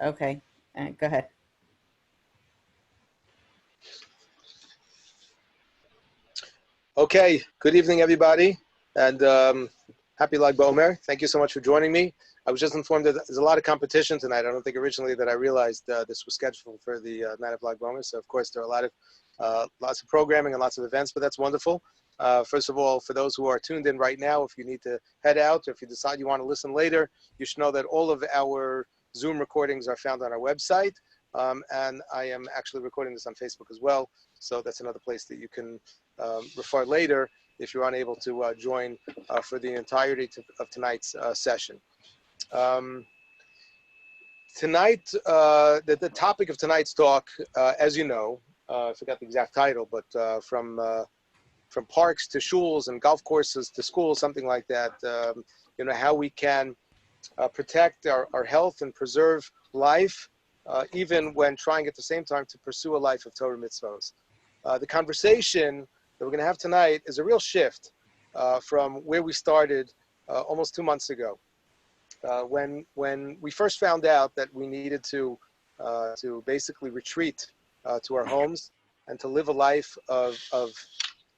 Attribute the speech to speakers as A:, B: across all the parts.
A: Okay, go ahead.
B: Okay, good evening, everybody, and happy Lag BaOmer. Thank you so much for joining me. I was just informed that there's a lot of competition tonight. I don't think originally that I realized this was scheduled for the night of Lag BaOmer. So, of course, there are a lot of lots of programming and lots of events, but that's wonderful. First of all, for those who are tuned in right now, if you need to head out or if you decide you want to listen later, you should know that all of our Zoom recordings are found on our website. And I am actually recording this on Facebook as well. So that's another place that you can refer later if you're unable to join for the entirety of tonight's session. Tonight, the topic of tonight's talk, as you know, I forgot the exact title, but from parks to shuls and golf courses to schools, something like that, how we can protect our health and preserve life, even when trying at the same time to pursue a life of Torah mitzvos. The conversation that we're going to have tonight is a real shift from where we started almost 2 months ago, when we first found out that we needed to basically retreat to our homes and to live a life of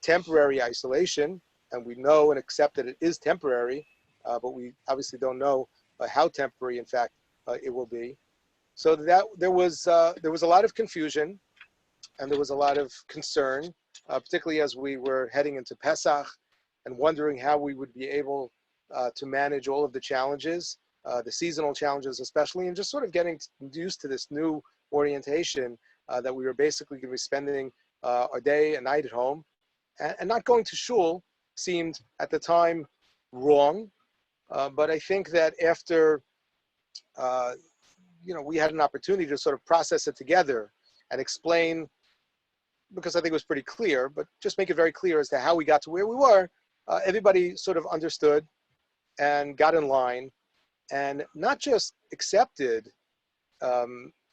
B: temporary isolation. And we know and accept that it is temporary, but we obviously don't know how temporary, in fact, it will be. So that there was a lot of confusion and there was a lot of concern, particularly as we were heading into Pesach and wondering how we would be able to manage all of the challenges, the seasonal challenges especially, and just sort of getting used to this new orientation that we were basically going to be spending our day and night at home. And not going to shul seemed at the time wrong, but I think that after we had an opportunity to sort of process it together and explain, because I think it was pretty clear, but just make it very clear as to how we got to where we were. Everybody sort of understood and got in line, and not just accepted out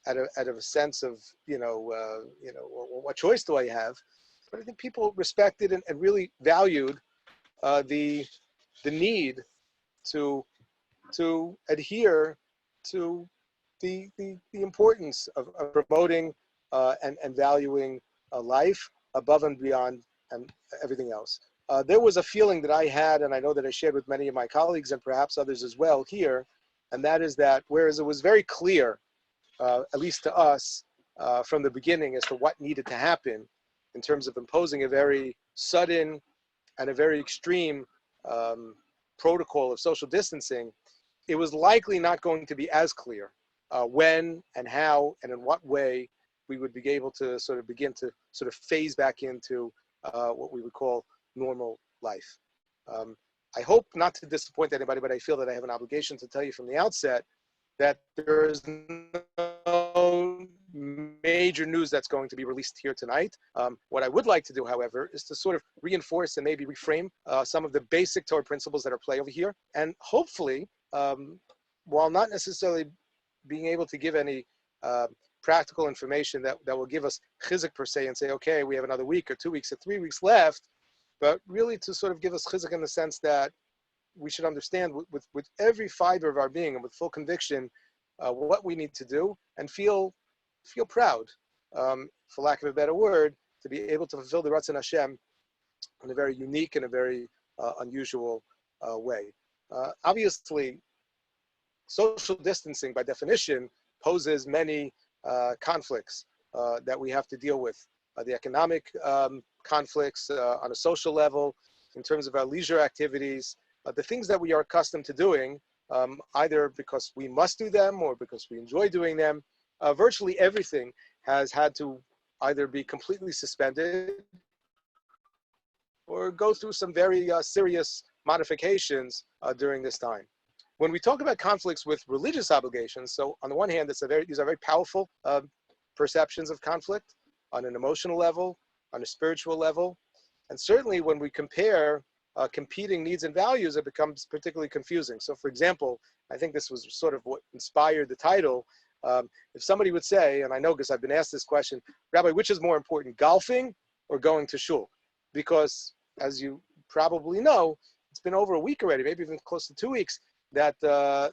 B: of a sense of what choice do I have, but I think people respected and really valued the need to adhere to the importance of promoting and valuing life above and beyond and everything else. There was a feeling that I had, and I know that I shared with many of my colleagues and perhaps others as well here, and that is that whereas it was very clear, at least to us, from the beginning as to what needed to happen in terms of imposing a very sudden and a very extreme protocol of social distancing, it was likely not going to be as clear when and how and in what way we would be able to sort of begin to sort of phase back into what we would call normal life. I hope not to disappoint anybody, but I feel that I have an obligation to tell you from the outset that there is no major news that's going to be released here tonight. What I would like to do, however, is to sort of reinforce and maybe reframe some of the basic Torah principles that are at play over here. And hopefully, while not necessarily being able to give any practical information that will give us chizuk per se and say, okay, we have another week or 2 weeks or 3 weeks left, but really to sort of give us chizuk in the sense that we should understand with every fiber of our being and with full conviction what we need to do and feel proud, for lack of a better word, to be able to fulfill the Ratzon Hashem in a very unique and a very unusual way. Obviously, social distancing by definition poses many conflicts that we have to deal with. The economic conflicts on a social level, in terms of our leisure activities, the things that we are accustomed to doing, either because we must do them or because we enjoy doing them. Virtually everything has had to either be completely suspended or go through some very serious modifications during this time. When we talk about conflicts with religious obligations, so on the one hand, these are very powerful perceptions of conflict on an emotional level, on a spiritual level, and certainly when we compare competing needs and values, it becomes particularly confusing. So for example, I think this was sort of what inspired the title. If somebody would say, and I know because I've been asked this question, Rabbi, which is more important, golfing or going to shul? Because as you probably know, it's been over a week already, maybe even close to 2 weeks, that the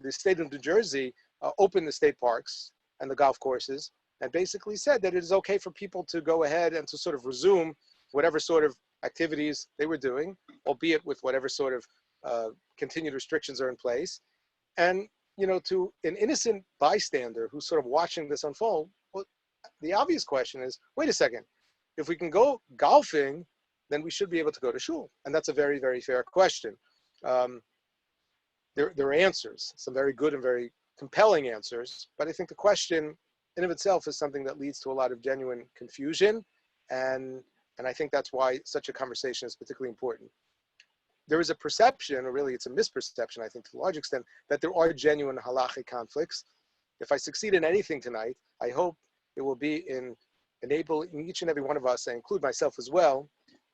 B: state of New Jersey opened the state parks and the golf courses and basically said that it is okay for people to go ahead and to sort of resume whatever sort of activities they were doing, albeit with whatever sort of continued restrictions are in place. And, to an innocent bystander who's sort of watching this unfold, well, the obvious question is, wait a second, if we can go golfing, then we should be able to go to shul. And that's a very, very fair question. There are answers, some very good and very compelling answers, but I think the question in of itself is something that leads to a lot of genuine confusion, and I think that's why such a conversation is particularly important. There is a perception, or really it's a misperception, I think to a large extent, that there are genuine halachic conflicts. If I succeed in anything tonight, I hope it will be in enabling each and every one of us, I include myself as well,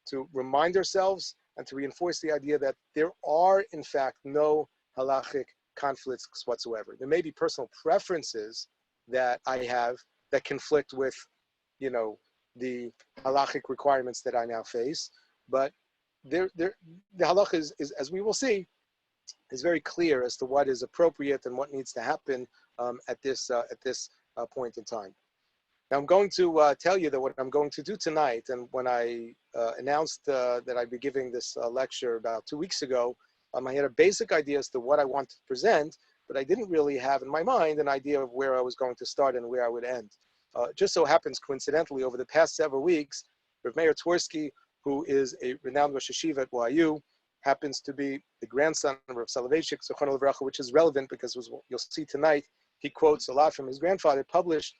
B: to remind ourselves and to reinforce the idea that there are, in fact, no halachic conflicts whatsoever. There may be personal preferences that I have that conflict with, the halachic requirements that I now face, but the halach is, as we will see, is very clear as to what is appropriate and what needs to happen at this point in time. Now I'm going to tell you that what I'm going to do tonight, and when I announced that I'd be giving this lecture about 2 weeks ago, I had a basic idea as to what I want to present, but I didn't really have in my mind an idea of where I was going to start and where I would end. Just so happens, coincidentally, over the past several weeks, Rav Meir Twersky, who is a renowned Rosh Hashiva at YU, happens to be the grandson of Rav Soloveitchik, Zochron Levracha, which is relevant because you'll see tonight, he quotes a lot from his grandfather, published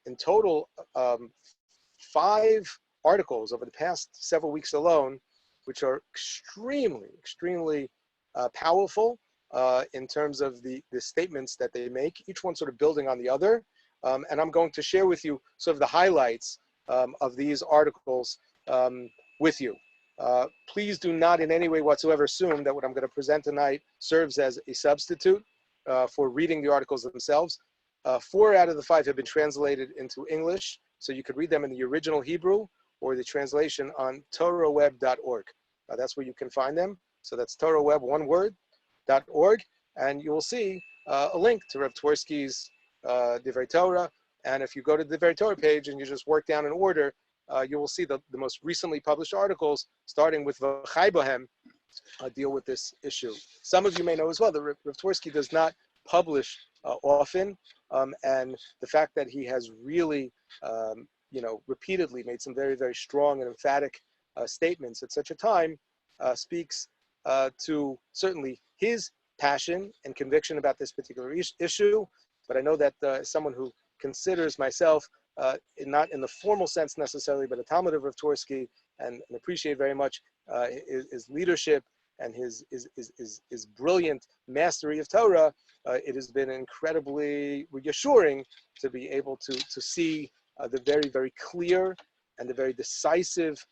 B: in total 5 articles over the past several weeks alone, which are extremely powerful in terms of the statements that they make, each one sort of building on the other. And I'm going to share with you sort of the highlights of these articles with you. Please do not in any way whatsoever assume that what I'm going to present tonight serves as a substitute for reading the articles themselves. 4 out of the 5 have been translated into English, so you could read them in the original Hebrew or the translation on torahweb.org. That's where you can find them. So that's torahweb, one word, .org, and you will see a link to Rav Twersky's Divrei Torah. And if you go to the Divrei Torah page and you just work down in order, you will see the most recently published articles, starting with V'chai Bohem, deal with this issue. Some of you may know as well that Rav Twersky does not publish often, and the fact that he has really, repeatedly made some very, very strong and emphatic statements at such a time speaks to certainly his passion and conviction about this particular issue. But I know that someone who considers myself, not in the formal sense necessarily, but a Talmud of Rav Twersky, and appreciate very much his leadership and his brilliant mastery of Torah, it has been incredibly reassuring to be able to see the very, very clear and the very decisive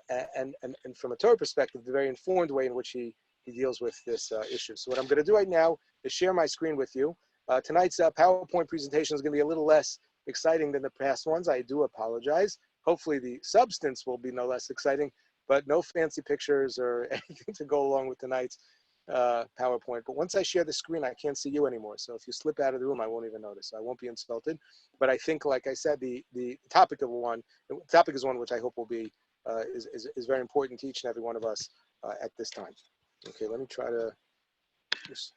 B: and from a Torah perspective, the very informed way in which he deals with this issue. So what I'm going to do right now is share my screen with you. Tonight's PowerPoint presentation is going to be a little less exciting than the past ones. I do apologize. Hopefully the substance will be no less exciting, but no fancy pictures or anything to go along with tonight's PowerPoint. But once I share the screen, I can't see you anymore. So if you slip out of the room, I won't even notice. I won't be insulted. But I think, like I said, the topic is one which I hope will be is very important to each and every one of us at this time. Okay, let me try to just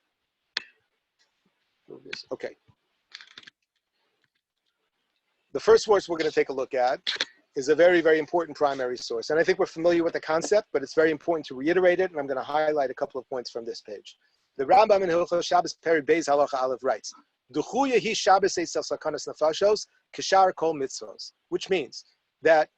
B: move this. Okay. The first source we're going to take a look at is a very, very important primary source. And I think we're familiar with the concept, but it's very important to reiterate it. And I'm going to highlight a couple of points from this page. The Rambam in Hilchos Shabbos Peri Beis Halacha Aleph writes, "Duchuya hi Shabbos eisel sakanas nefashos kishar kol mitzvos," which means that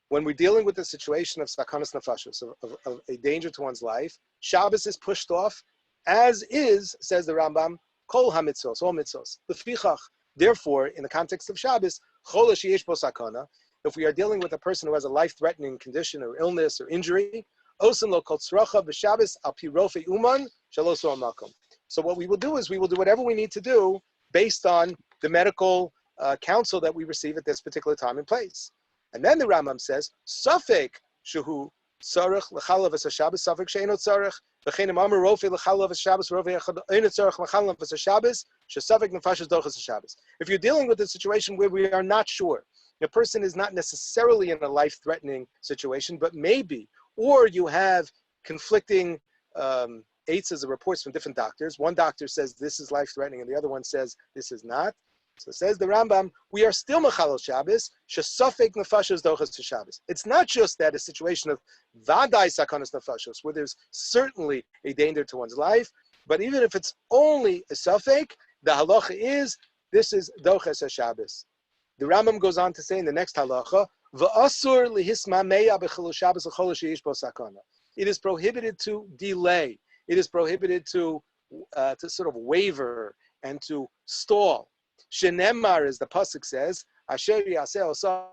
B: when we're dealing with the situation of sakanas nefashos, of a danger to one's life, Shabbos is pushed off, as is, says the Rambam, kol hamitzvos, all mitzvos. Lefichach, therefore, in the context of Shabbos, chol sheyesh bo sakana, if we are dealing with a person who has a life-threatening condition or illness or injury, osim lo kol tzracha b'Shabbos al pi rofe uman shaloso amakom. So what we will do is we will do whatever we need to do based on the medical counsel that we receive at this particular time and place. And then the Rambam says, Safek shuhu tzarech l'chalav es Shabbos, Safek she'eno tzarech. If you're dealing with a situation where we are not sure, the person is not necessarily in a life-threatening situation, but maybe, or you have conflicting eitzes or reports from different doctors. One doctor says this is life-threatening, and the other one says this is not. So says the Rambam, we are still Mechalel Shabbos, shesafek nefashos dochas to Shabbos. It's not just that a situation of vadai sakanas nefashos, where there's certainly a danger to one's life, but even if it's only a safek, the halacha is, this is dochas Shabbos. The Rambam goes on to say in the next halacha, v'asur lihisma meya b'chilul Shabbos l'chol sheyish bo sakana. It is prohibited to delay. It is prohibited to sort of waver and to stall. Shenemar, as the pasuk says, Asher yaseh osa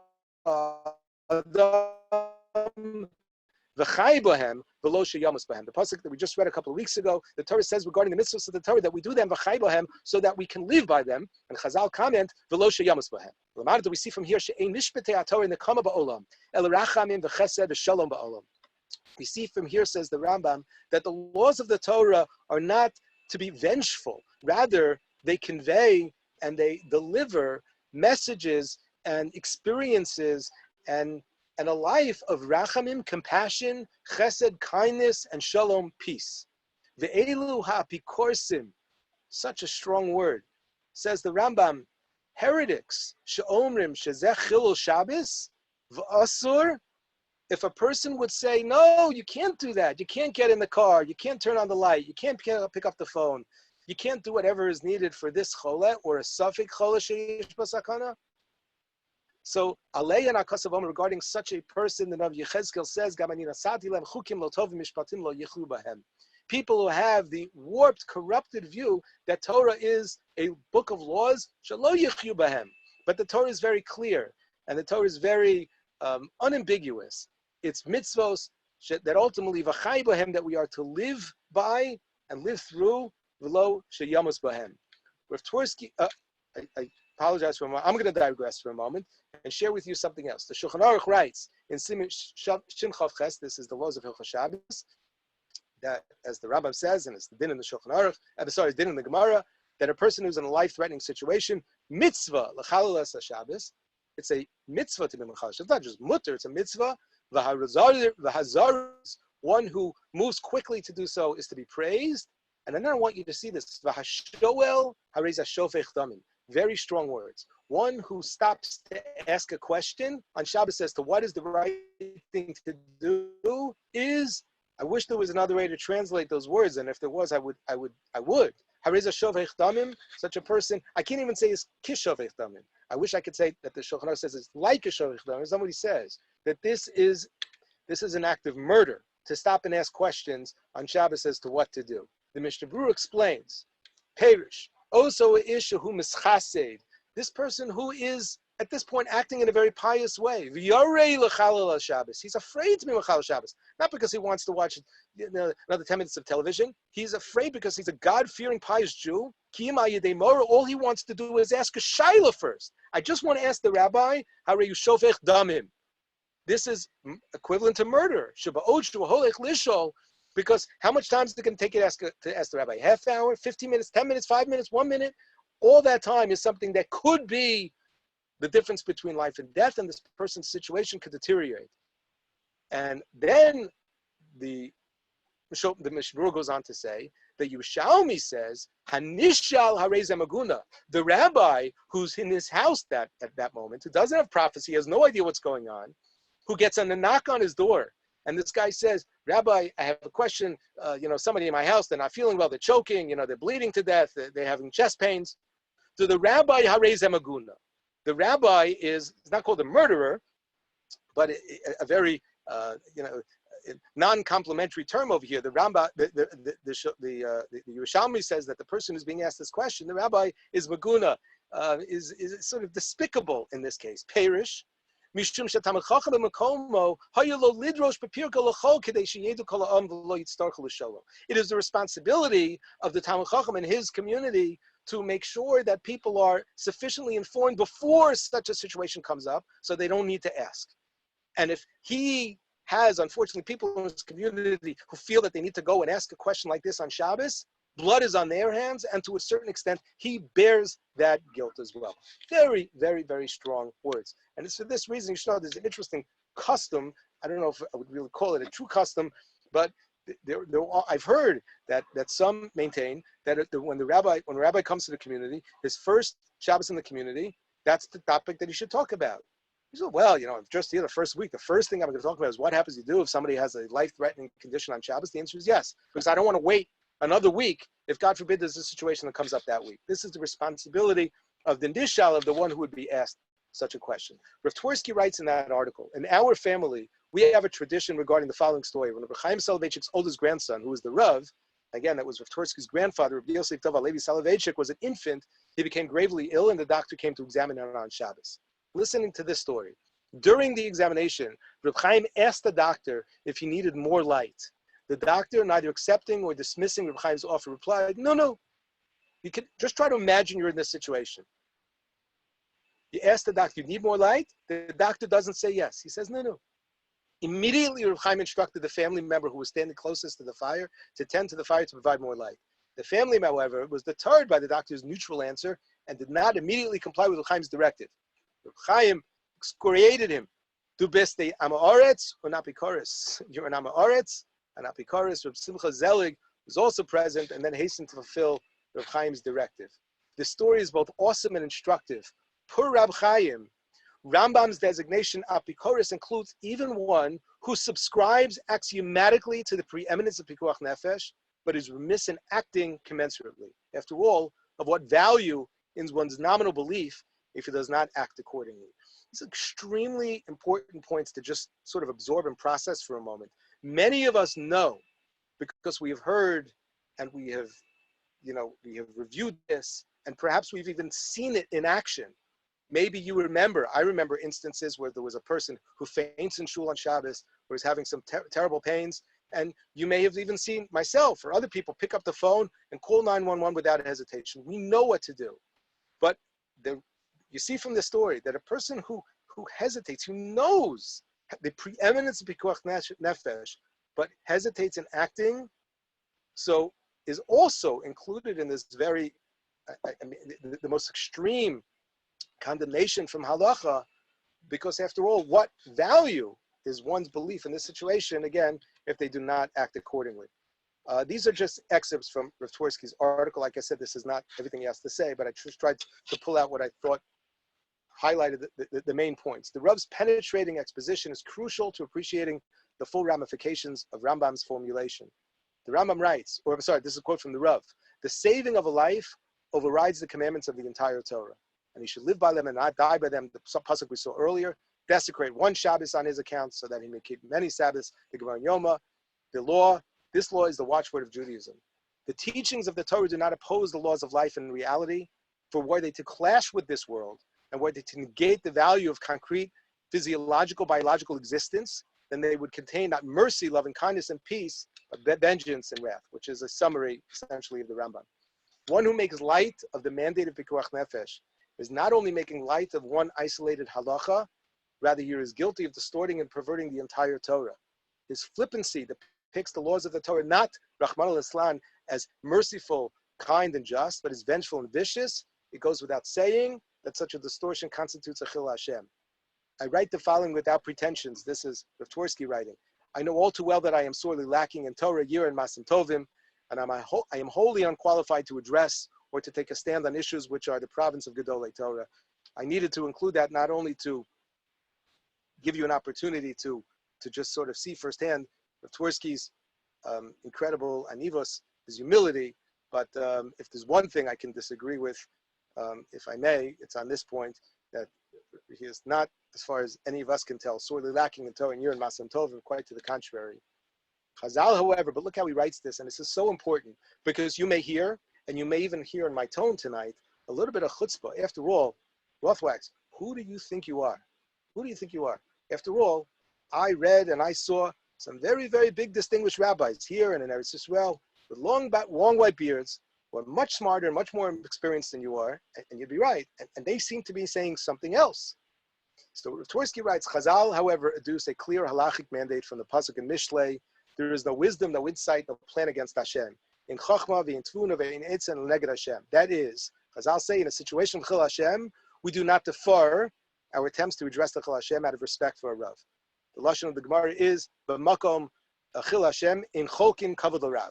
B: adam v'chai bohem v'lo sheyamus bohem. The pasuk that we just read a couple of weeks ago, the Torah says regarding the mitzvahs of the Torah that we do them v'chai bohem so that we can live by them. And Chazal comment v'lo sheyamus bohem. L'mad, do we see from here she'ein mishpetei haTorah nekama ba'olam el rachamim v'chesed v'shalom ba'olam. We see from here, says the Rambam, that the laws of the Torah are not to be vengeful. Rather, they convey and they deliver messages and experiences and a life of rachamim, compassion, chesed, kindness, and shalom, peace. Ve'elu ha'apikorsim, such a strong word. Says the Rambam, heretics, she'omrim shezeh chilul Shabbos, v'asur. If a person would say, no, you can't do that. You can't get in the car. You can't turn on the light. You can't pick up the phone. You can't do whatever is needed for this chole or a suffix chole sheish basakana. So, alei and akasavom regarding such a person, the Navi Yechezkel says, "Gamanina sati lem chukim lo tovim mishpatim lo yichlu bahem." People who have the warped, corrupted view that Torah is a book of laws, shelo yichlu bahem. But the Torah is very clear, and the Torah is very unambiguous. It's mitzvos that ultimately v'chai bahem that we are to live by and live through. V'lo sheyamus bahem. Rav Twersky, I apologize for a moment. I'm going to digress for a moment and share with you something else. The Shulchan Aruch writes in Shin Chav Ches, this is the laws of Hilchos Shabbos, that as the Rambam says, and it's the din in the Shulchan Aruch, it's din in the Gemara, that a person who's in a life-threatening situation, mitzvah l'chalel es Shabbos, it's a mitzvah to be l'chalel. It's not just mutter; it's a mitzvah. V'hazar, one who moves quickly to do so is to be praised. And then I want you to see this. V'hashoel harei shofech damim. Very strong words. One who stops to ask a question on Shabbos as to what is the right thing to do is. I wish there was another way to translate those words, and if there was, I would. Harei shofech damim. Such a person, I can't even say is kishofech damim. I wish I could say that the Shulchan Aruch says it's like a shofech damim. Somebody says that this is an act of murder to stop and ask questions on Shabbos as to what to do. The Mishnah Berurah explains, Perish, also isha who mischased, this person who is at this point acting in a very pious way. V'yorei l'chalel Shabbos. He's afraid to be l'chalel Shabbos, not because he wants to watch another 10 minutes of television. He's afraid because he's a God-fearing, pious Jew. Kiyama yedei mora. All he wants to do is ask a shaila first. I just want to ask the rabbi, harei shofech damim. This is equivalent to murder. Because how much time is it going to take you to ask the rabbi? Half hour, 15 minutes, 10 minutes, 5 minutes, 1 minute? All that time is something that could be the difference between life and death, and this person's situation could deteriorate. And then the Mishnah Berurah goes on to say, the Yerushalmi says, Hanishal harei maguna, the rabbi who's in his house at that moment, who doesn't have prophecy, has no idea what's going on, who gets a knock on his door, and this guy says, Rabbi, I have a question. Somebody in my house, they're not feeling well, they're choking, they're bleeding to death, they're having chest pains. So the rabbi harei maguna. The rabbi is not called a murderer, but a very non-complimentary term over here. The Yerushalmi says that the person who's being asked this question, the rabbi is maguna, is sort of despicable in this case. Perish. It is the responsibility of the Talmid Chacham and his community to make sure that people are sufficiently informed before such a situation comes up, so they don't need to ask. And if he has, unfortunately, people in his community who feel that they need to go and ask a question like this on Shabbos, blood is on their hands, and to a certain extent, he bears that guilt as well. Very, very, very strong words. And it's for this reason, you should know there's an interesting custom. I don't know if I would really call it a true custom, but I've heard that some maintain that when the rabbi comes to the community, his first Shabbos in the community, that's the topic that he should talk about. He said, well, I'm just here the first week. The first thing I'm going to talk about is what happens if somebody has a life-threatening condition on Shabbos. The answer is yes, because I don't want to wait another week if, God forbid, there's a situation that comes up that week. This is the responsibility of the nishal, of the one who would be asked such a question. Rav Twersky writes in that article, in our family, we have a tradition regarding the following story. When Rav Chaim Soloveitchik's oldest grandson, who was the Rav, again, that was Rav Twersky's grandfather, Rav Yosef Tov Levi Soloveitchik, was an infant, he became gravely ill, and the doctor came to examine him on Shabbos. Listening to this story, during the examination, Rav Chaim asked the doctor if he needed more light. The doctor, neither accepting or dismissing Rav Chaim's offer, replied, no. You can just try to imagine you're in this situation. You ask the doctor, you need more light? The doctor doesn't say yes. He says, no. Immediately, Rav Chaim instructed the family member who was standing closest to the fire to tend to the fire to provide more light. The family, however, was deterred by the doctor's neutral answer and did not immediately comply with Rav Chaim's directive. Rav Chaim excoriated him. Du bist a Amaretz or Napikoris. You're an Amaretz, an Napikoris. Rav Simcha Zelig was also present and then hastened to fulfill Rav Chaim's directive. This story is both awesome and instructive. Per Rav Chaim, Rambam's designation Apikoris includes even one who subscribes axiomatically to the preeminence of Pikuach Nefesh, but is remiss in acting commensurately. After all, of what value is one's nominal belief if he does not act accordingly? These are extremely important points to just sort of absorb and process for a moment. Many of us know, because we have heard and we have reviewed this, and perhaps we've even seen it in action. Maybe you remember, I remember instances where there was a person who faints in shul on Shabbos, or is having some terrible pains, and you may have even seen myself or other people pick up the phone and call 911 without hesitation. We know what to do. But you see from the story that a person who hesitates, who knows the preeminence of Pikuach Nefesh, but hesitates in acting, so is also included in this very, the most extreme condemnation from halacha, because after all, what value is one's belief in this situation, again, if they do not act accordingly? These are just excerpts from Rav Twersky's article. Like I said, this is not everything he has to say, but I just tried to pull out what I thought highlighted the main points. The Rav's penetrating exposition is crucial to appreciating the full ramifications of Rambam's formulation. The Rambam writes, this is a quote from the Rav, the saving of a life overrides the commandments of the entire Torah, and he should live by them and not die by them. The pasuk we saw earlier, desecrate one Shabbos on his account so that he may keep many Sabbaths. The Gemara Yoma, this law is the watchword of Judaism. The teachings of the Torah do not oppose the laws of life and reality, for were they to clash with this world, and were they to negate the value of concrete physiological, biological existence, then they would contain not mercy, loving kindness, and peace, but vengeance and wrath, which is a summary, essentially, of the Rambam. One who makes light of the mandate of Pikuach Nefesh is not only making light of one isolated halacha, rather he is guilty of distorting and perverting the entire Torah. His flippancy depicts the laws of the Torah not, Rahman al-Islam, as merciful, kind, and just, but as vengeful and vicious. It goes without saying that such a distortion constitutes a chil Hashem. I write the following without pretensions. This is Rav Twersky writing. I know all too well that I am sorely lacking in Torah, Yir, and Masim Tovim, and I am wholly unqualified to address or to take a stand on issues which are the province of Gedolei Torah. I needed to include that not only to give you an opportunity to just sort of see firsthand Rav Twersky's incredible anivos, his humility, but if there's one thing I can disagree with, if I may, it's on this point, that he is not, as far as any of us can tell, sorely lacking in Torah and Yir and Masim Tovim, quite to the contrary. Chazal, however, but look how he writes this, and this is so important, because you may hear, and you may even hear in my tone tonight, a little bit of chutzpah. After all, Rothwachs, who do you think you are? Who do you think you are? After all, I read and I saw some very, very big distinguished rabbis here and in Eretz Yisrael with long white beards, who are much smarter and much more experienced than you are, and you'd be right, and they seem to be saying something else. So Tversky writes, Chazal, however, adduce a clear halachic mandate from the pasuk in Mishlei. There is no wisdom, no insight, no plan against Hashem. In Chochmah, ve'in Tvuna, ve'in Etzen, neged Hashem. That is, Chazal say, in a situation of Chil Hashem, we do not defer our attempts to address the Chil Hashem out of respect for a Rav. The lashon of the Gemara is b'makom Chil Hashem in Cholkin kavod l'Rav.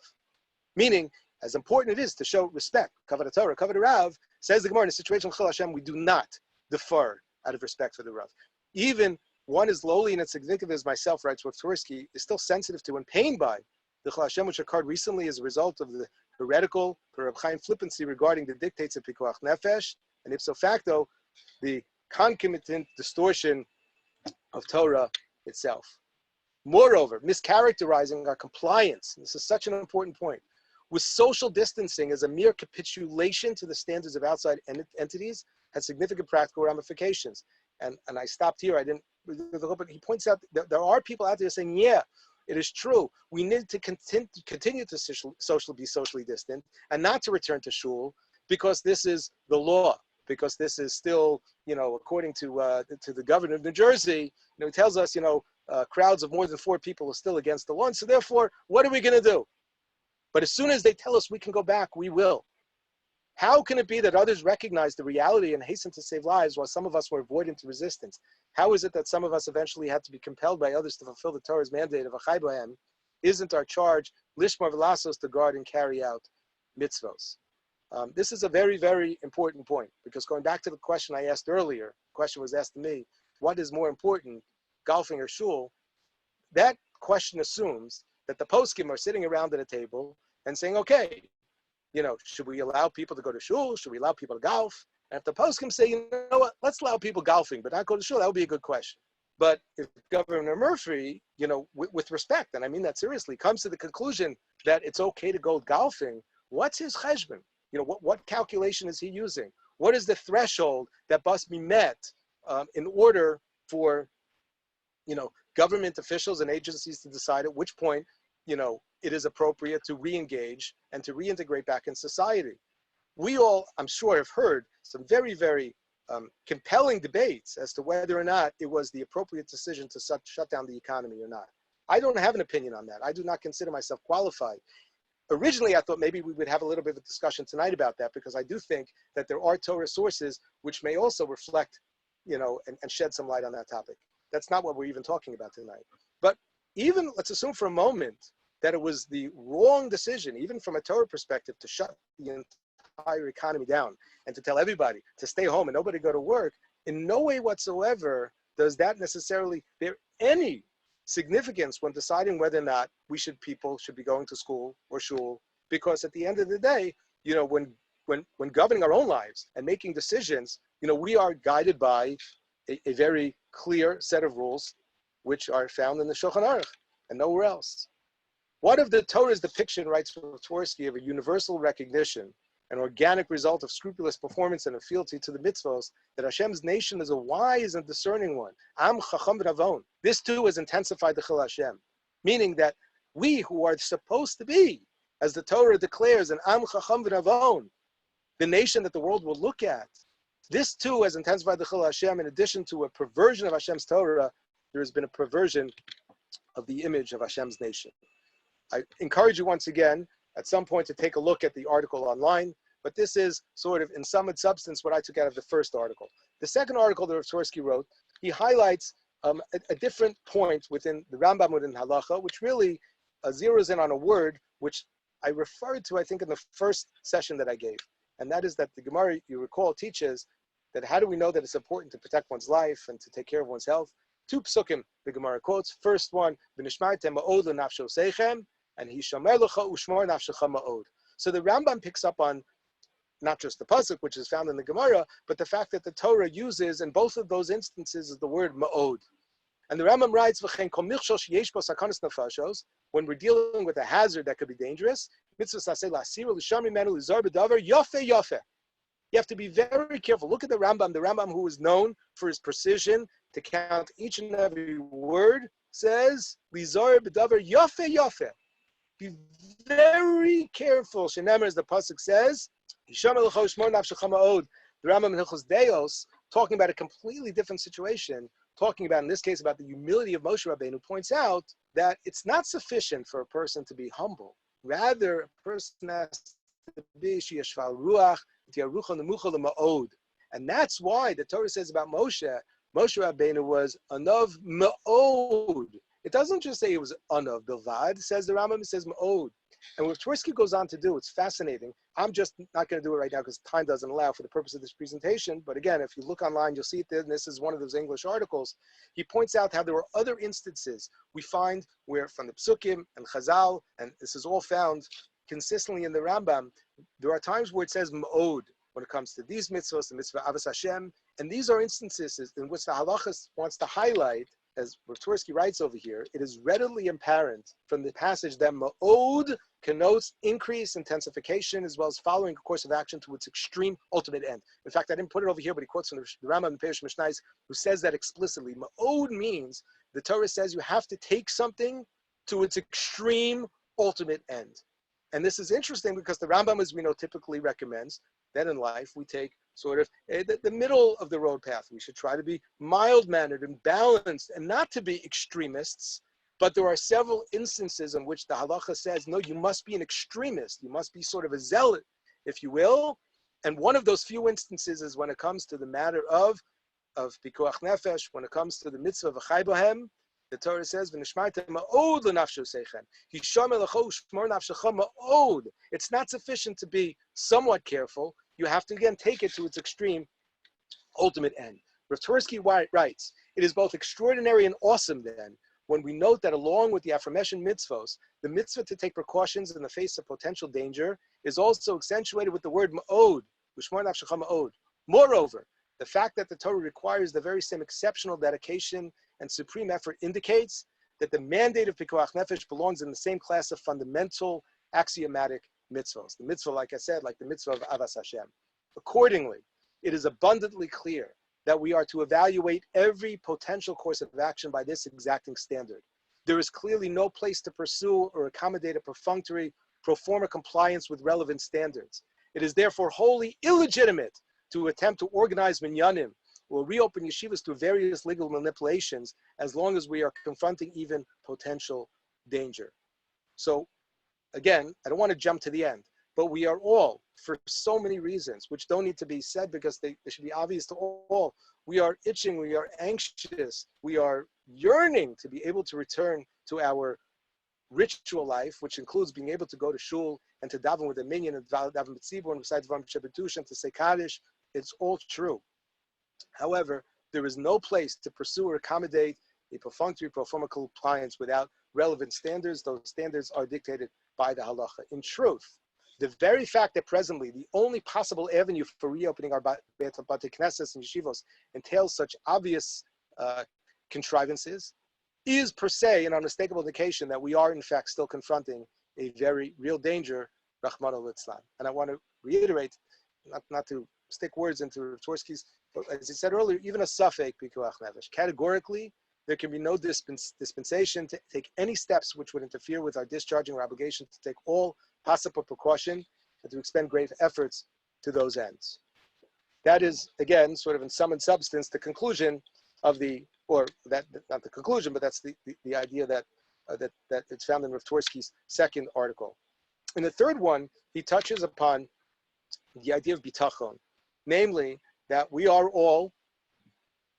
B: Meaning, as important it is to show respect, kavod Torah, kavod Rav, says the Gemara, in a situation of Chil Hashem, we do not defer out of respect for the Rav. Even one as lowly and insignificant as myself, writes Rothwachs, is still sensitive to and pained by the Chil Hashem, which occurred recently as a result of the heretical, per Reb Chaim, flippancy regarding the dictates of Pikuach Nefesh, and ipso facto, the concomitant distortion of Torah itself. Moreover, mischaracterizing our compliance, and this is such an important point, with social distancing as a mere capitulation to the standards of outside entities has significant practical ramifications. And I stopped here, I didn't, but he points out that there are people out there saying, yeah, it is true. We need to continue to be socially distant and not to return to shul because this is the law, because this is still, according to the governor of New Jersey, he tells us, crowds of more than 4 people are still against the law. And so therefore, what are we going to do? But as soon as they tell us we can go back, we will. How can it be that others recognize the reality and hasten to save lives while some of us were avoidant to resistance? How is it that some of us eventually had to be compelled by others to fulfill the Torah's mandate of Achai B'hem? Isn't our charge, Lishmar V'lasos, to guard and carry out mitzvos? This is a very, very important point, because going back to the question I asked earlier, the question was asked to me, what is more important, golfing or shul? That question assumes that the poskim are sitting around at a table and saying, okay, should we allow people to go to shul? Should we allow people to golf? And if the poskim say, you know what, let's allow people golfing, but not go to shul, that would be a good question. But if Governor Murphy, with respect, and I mean that seriously, comes to the conclusion that it's okay to go golfing, what's his cheshbon? What calculation is he using? What is the threshold that must be met in order for, government officials and agencies to decide at which point, it is appropriate to re-engage and to reintegrate back in society? We all, I'm sure, have heard some very, very compelling debates as to whether or not it was the appropriate decision to shut down the economy or not. I don't have an opinion on that. I do not consider myself qualified. Originally, I thought maybe we would have a little bit of a discussion tonight about that, because I do think that there are Torah sources which may also reflect, and shed some light on that topic. That's not what we're even talking about tonight. But even, let's assume for a moment that it was the wrong decision, even from a Torah perspective, to shut the entire economy down and to tell everybody to stay home and nobody go to work. In no way whatsoever does that necessarily bear any significance when deciding whether or not people should be going to school or shul, because at the end of the day, when governing our own lives and making decisions, we are guided by a very clear set of rules which are found in the Shulchan Aruch and nowhere else. What if the Torah's depiction, writes Tversky, of a universal recognition, an organic result of scrupulous performance and of fealty to the mitzvos, that Hashem's nation is a wise and discerning one. Am chacham v'navon. This too has intensified the Chil Hashem, meaning that we who are supposed to be, as the Torah declares, an am chacham v'navon, the nation that the world will look at, this too has intensified the Chil Hashem. In addition to a perversion of Hashem's Torah, there has been a perversion of the image of Hashem's nation. I encourage you once again, at some point, to take a look at the article online, but this is sort of, in sum and substance, what I took out of the first article. The second article that Tversky wrote, he highlights a different point within the Rambam within Halacha, which really zeroes in on a word which I referred to, I think, in the first session that I gave, and that is that the Gemara, you recall, teaches that how do we know that it's important to protect one's life and to take care of one's health? 2 psukim the Gemara quotes. First one, v'nishmartem ma'od l'nafsho seichem, and hishamer l'cha ushmor nafshecha ma'od. So the Rambam picks up on not just the pasuk, which is found in the Gemara, but the fact that the Torah uses in both of those instances the word ma'od. And the Rambam writes, v'chein kol michshol sheyesh bo sakanas nefashos, when we're dealing with a hazard that could be dangerous, mitzvah saseh la'asir l'sham mimenu l'zar b'davar yafeh yafeh. You have to be very careful. Look at the Rambam who is known for his precision to count each and every word, says, Lizar b'davar yafeh yafeh. Be very careful. Shenemer, as the pasuk says, the Rambam in Hilchos Deos talking about a completely different situation, talking about, in this case, about the humility of Moshe Rabbeinu, points out that it's not sufficient for a person to be humble. Rather, a person has to be sheyashval ruach, tiarucha nemucha l'ma'od. And that's why the Torah says about Moshe Rabbeinu was anav ma'od. It doesn't just say he was anav bilvad. It says the Rambam, it says ma'od. And what Tversky goes on to do, it's fascinating. I'm just not going to do it right now because time doesn't allow for the purpose of this presentation. But again, if you look online, you'll see it there. And this is one of those English articles. He points out how there were other instances we find where from the Psukim and Chazal, and this is all found consistently in the Rambam, there are times where it says ma'od when it comes to these mitzvahs, the mitzvah Avos Hashem. And these are instances in which the halachas wants to highlight, as Rothwachs writes over here, it is readily apparent from the passage that ma'od connotes increase, intensification, as well as following a course of action to its extreme ultimate end. In fact, I didn't put it over here, but he quotes from the Rambam in Perush Mishnais, who says that explicitly. Ma'od means, the Torah says you have to take something to its extreme ultimate end. And this is interesting because the Rambam, as we know, typically recommends that in life we take sort of the middle of the road path. We should try to be mild-mannered and balanced and not to be extremists. But there are several instances in which the halacha says, no, you must be an extremist. You must be sort of a zealot, if you will. And one of those few instances is when it comes to the matter of pikuach nefesh, when it comes to the mitzvah of achai bohem. The Torah says, "V'nishmartem ma'od l'nafsho seichen." Hishamar lecho shmor nafshecha ma'od. It's not sufficient to be somewhat careful. You have to, again, take it to its extreme ultimate end. Rothwachs writes, it is both extraordinary and awesome then when we note that along with the aforementioned mitzvos, the mitzvah to take precautions in the face of potential danger is also accentuated with the word ma'od, v'shmor nafshecha ma'od. Moreover, the fact that the Torah requires the very same exceptional dedication and supreme effort indicates that the mandate of pikuach nefesh belongs in the same class of fundamental axiomatic mitzvahs. The mitzvah, like I said, like the mitzvah of Avos Hashem. Accordingly, it is abundantly clear that we are to evaluate every potential course of action by this exacting standard. There is clearly no place to pursue or accommodate a perfunctory pro forma compliance with relevant standards. It is therefore wholly illegitimate to attempt to organize minyanim or reopen yeshivas through various legal manipulations as long as we are confronting even potential danger. So again, I don't want to jump to the end, but we are all, for so many reasons, which don't need to be said because they should be obvious to all, we are itching, we are anxious, we are yearning to be able to return to our ritual life, which includes being able to go to shul and to daven with a minyan and daven with tzibur and recite Dvarim Shebetush and to say Kaddish. It's all true. However, there is no place to pursue or accommodate a perfunctory pro forma compliance without relevant standards. Those standards are dictated by the halacha. In truth, the very fact that presently the only possible avenue for reopening our Bate Knesses and yeshivos entails such obvious contrivances is per se an unmistakable indication that we are in fact still confronting a very real danger, Rachmana litzlan. And I want to reiterate, not to stick words into Rothwachs, but as he said earlier, even a suffek pikuach nefesh. Categorically, there can be no dispensation to take any steps which would interfere with our discharging our obligation to take all possible precaution and to expend great efforts to those ends. That is, again, sort of in sum and substance, the conclusion of or that, not the conclusion, but that's the idea that it's found in Rothwachs' second article. In the third one, he touches upon the idea of bitachon, namely that we are all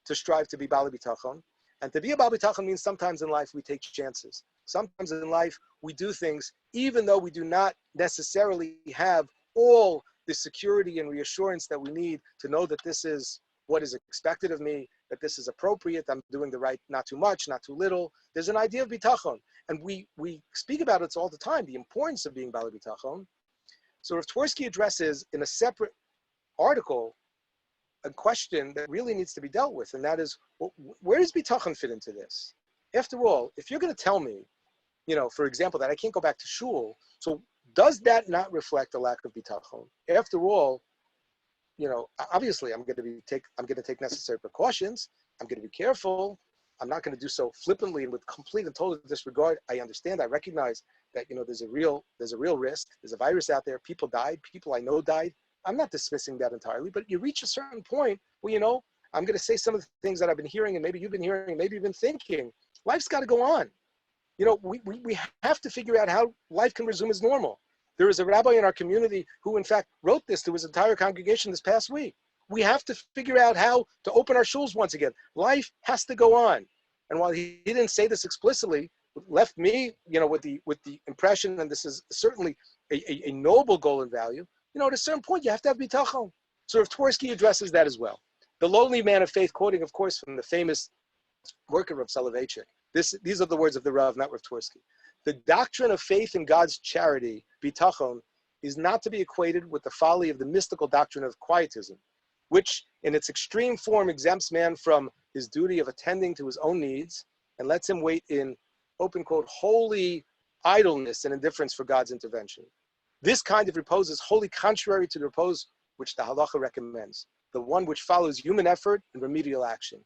B: to strive to be bali bitachon. And to be a bali bitachon means sometimes in life we take chances. Sometimes in life we do things even though we do not necessarily have all the security and reassurance that we need to know that this is what is expected of me, that this is appropriate, I'm doing the right, not too much, not too little. There's an idea of bitachon. And we speak about it all the time, the importance of being bali bitachon. So Rothwachs addresses in a separate article a question that really needs to be dealt with, and that is, well, where does bitachon fit into this? After all, if you're going to tell me, for example, that I can't go back to shul, so does that not reflect a lack of bitachon? After all, obviously I'm going to take necessary precautions. I'm going to be careful. I'm not going to do so flippantly and with complete and total disregard. I understand. I recognize that there's a real risk. There's a virus out there. People died. People I know died. I'm not dismissing that entirely. But you reach a certain point where I'm going to say some of the things that I've been hearing, and maybe you've been hearing, and maybe you've been thinking. Life's got to go on. You know, we have to figure out how life can resume as normal. There is a rabbi in our community who, in fact, wrote this to his entire congregation this past week. We have to figure out how to open our shuls once again. Life has to go on. And while he didn't say this explicitly, left me, you know, with the impression, and this is certainly a noble goal and value, you know, at a certain point, you have to have bitachon. So Rav Twersky addresses that as well. The lowly man of faith, quoting, of course, from the famous work of Rav Soloveitchik. These are the words of the Rav, not Rav Twersky. The doctrine of faith in God's charity, bitachon, is not to be equated with the folly of the mystical doctrine of quietism, which in its extreme form exempts man from his duty of attending to his own needs and lets him wait in, open quote, holy idleness and indifference for God's intervention. This kind of repose is wholly contrary to the repose which the halacha recommends, the one which follows human effort and remedial action.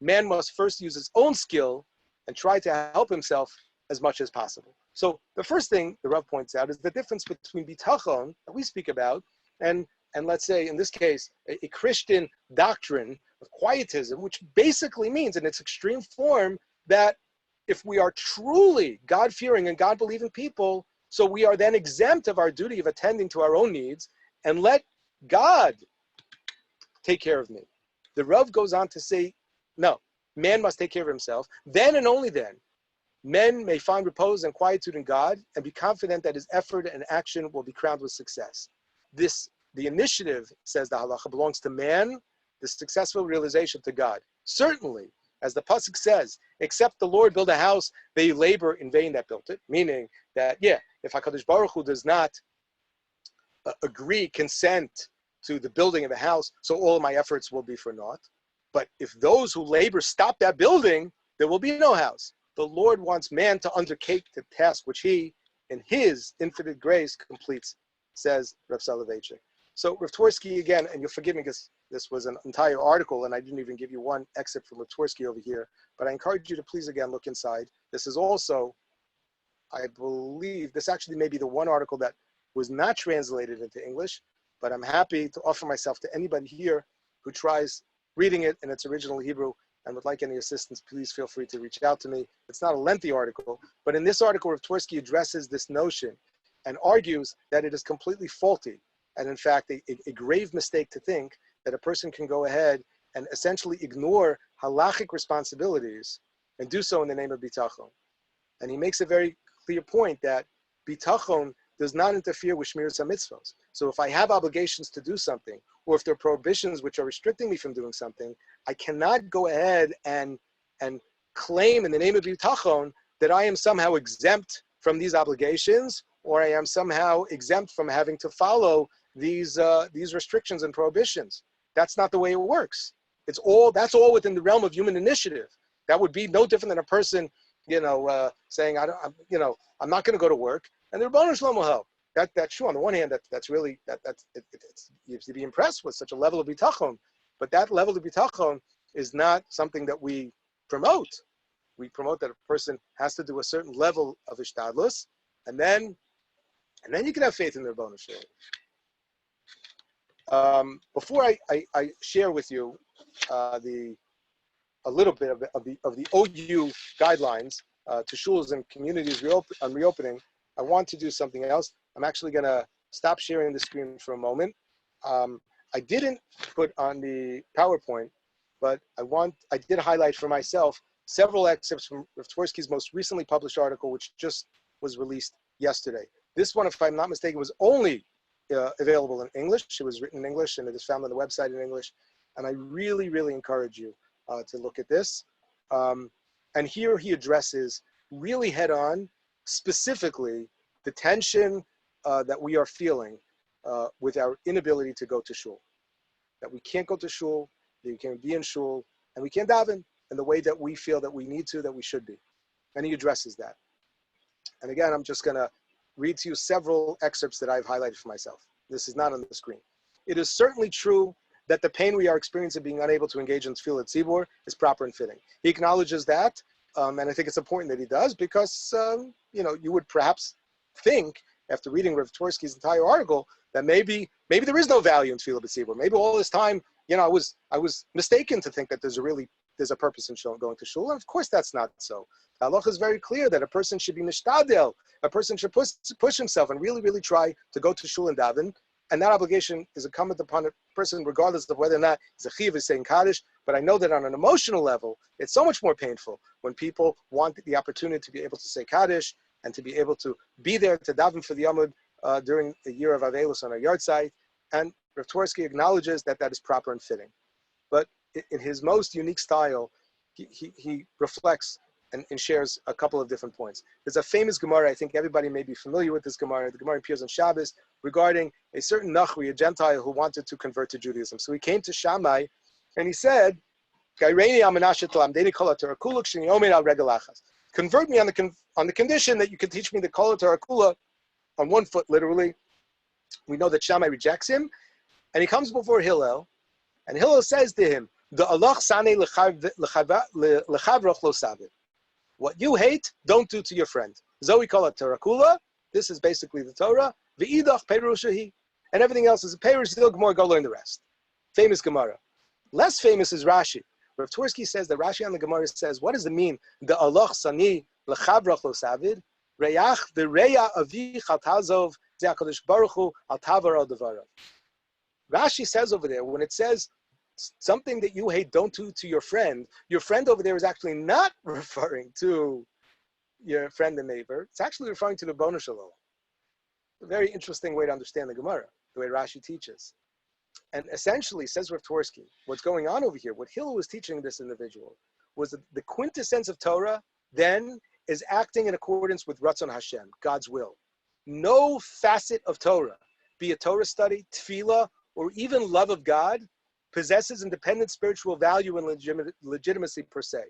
B: Man must first use his own skill and try to help himself as much as possible. So the first thing the Rav points out is the difference between bitachon that we speak about and let's say, in this case, a Christian doctrine of quietism, which basically means in its extreme form that if we are truly God-fearing and God-believing people, so we are then exempt of our duty of attending to our own needs and let God take care of me. The Rav goes on to say, no, man must take care of himself. Then and only then, men may find repose and quietude in God and be confident that his effort and action will be crowned with success. The initiative, says the halacha, belongs to man, the successful realization to God. Certainly, as the pasuk says, except the Lord build a house, they labor in vain that built it. Meaning that, if HaKadosh Baruch Hu does not consent to the building of a house, so all of my efforts will be for naught. But if those who labor stop that building, there will be no house. The Lord wants man to undertake the task which he, in his infinite grace, completes, says Rav Soloveitchik. So Rav Twersky, again, and you'll forgive me because this was an entire article and I didn't even give you one excerpt from Rav Twersky over here, but I encourage you to please again look inside. This is also, I believe, this actually may be the one article that was not translated into English, but I'm happy to offer myself to anybody here who tries reading it in its original Hebrew and would like any assistance. Please feel free to reach out to me. It's not a lengthy article, but in this article, Rav Twersky addresses this notion and argues that it is completely faulty and in fact a grave mistake to think that a person can go ahead and essentially ignore halachic responsibilities and do so in the name of bitachon. And he makes a very clear point that bitachon does not interfere with shmiras hamitzvos. So if I have obligations to do something, or if there are prohibitions which are restricting me from doing something, I cannot go ahead and claim in the name of bitachon that I am somehow exempt from these obligations, or I am somehow exempt from having to follow these restrictions and prohibitions. That's not the way it works. That's all within the realm of human initiative. That would be no different than a person, saying, I'm not going to go to work, and the Rebbeinu Shalom will help. That's true. On the one hand, that's really you have to be impressed with such a level of bitachon, but that level of bitachon is not something that we promote. We promote that a person has to do a certain level of ishtadlus, and then you can have faith in the Rebbeinu Shalom. Before I share with you a little bit of the OU guidelines to shuls and communities on reopening, I want to do something else. I'm actually going to stop sharing the screen for a moment. I didn't put on the PowerPoint, but I did highlight for myself several excerpts from Rav Twersky's most recently published article, which just was released yesterday. This one, if I'm not mistaken, was only available in English. It was written in English, and it is found on the website in English. And I really, really encourage you to look at this. And here he addresses really head on, specifically, the tension that we are feeling with our inability to go to shul. That we can't go to shul, that we can't be in shul, and we can't daven in the way that we feel that we need to, that we should be. And he addresses that. And again, I'm just going to read to you several excerpts that I've highlighted for myself. This is not on the screen. It is certainly true that the pain we are experiencing being unable to engage in tefillah tzibur is proper and fitting. He acknowledges that, and I think it's important that he does, because you would perhaps think, after reading Rav Twersky's entire article, that maybe there is no value in tefillah tzibur. Maybe all this time, I was mistaken to think that there's a purpose in going to shul, and of course that's not so. The halacha is very clear that a person should be nishtadel, a person should push himself and really, really try to go to shul and daven, and that obligation is incumbent upon a person regardless of whether or not he's a chiv is saying kaddish. But I know that on an emotional level, it's so much more painful when people want the opportunity to be able to say kaddish and to be able to be there to daven for the Yamud during the year of Avelus on our yard site. And Rav Twersky acknowledges that that is proper and fitting. But in his most unique style, he reflects and shares a couple of different points. There's a famous Gemara, I think everybody may be familiar with this Gemara. The Gemara appears on Shabbos regarding a certain Nachri, a Gentile who wanted to convert to Judaism. So he came to Shammai and he said, convert me on the condition that you can teach me the Kol Tarakula on one foot, literally. We know that Shammai rejects him, and he comes before Hillel, and Hillel says to him, what you hate, don't do to your friend. Zoe call it Tarakula. This is basically the Torah. V'idach perushahi, and everything else is a perush. Gemara, go learn the rest. Famous Gemara. Less famous is Rashi. Rav Twersky says that Rashi on the Gemara says, what does it mean? The Allah sani lechavrach lo savid reyach the reya avi chatazov ze'akadosh baruch hu al tavar al devarav. Rashi says over there, when it says something that you hate, don't do to your friend over there is actually not referring to your friend and neighbor. It's actually referring to the Bono Shalom. A very interesting way to understand the Gemara, the way Rashi teaches. And essentially, says Rav Twersky, what's going on over here, what Hillel was teaching this individual, was that the quintessence of Torah then is acting in accordance with Ratzon Hashem, God's will. No facet of Torah, be it Torah study, tefillah, or even love of God, possesses independent spiritual value and legitimacy per se.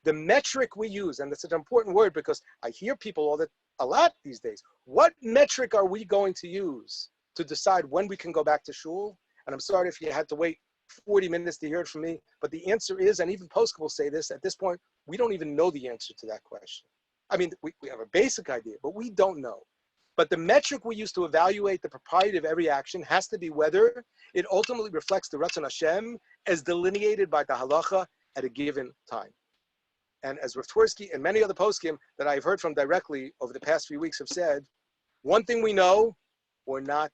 B: The metric we use, and that's an important word because I hear people a lot these days, what metric are we going to use to decide when we can go back to shul? And I'm sorry if you had to wait 40 minutes to hear it from me, but the answer is, and even Posca will say this, at this point, we don't even know the answer to that question. I mean, we have a basic idea, but we don't know. But the metric we use to evaluate the propriety of every action has to be whether it ultimately reflects the Ratzon Hashem as delineated by the halacha at a given time. And as Rav Twersky and many other poskim that I've heard from directly over the past few weeks have said, one thing we know, we're not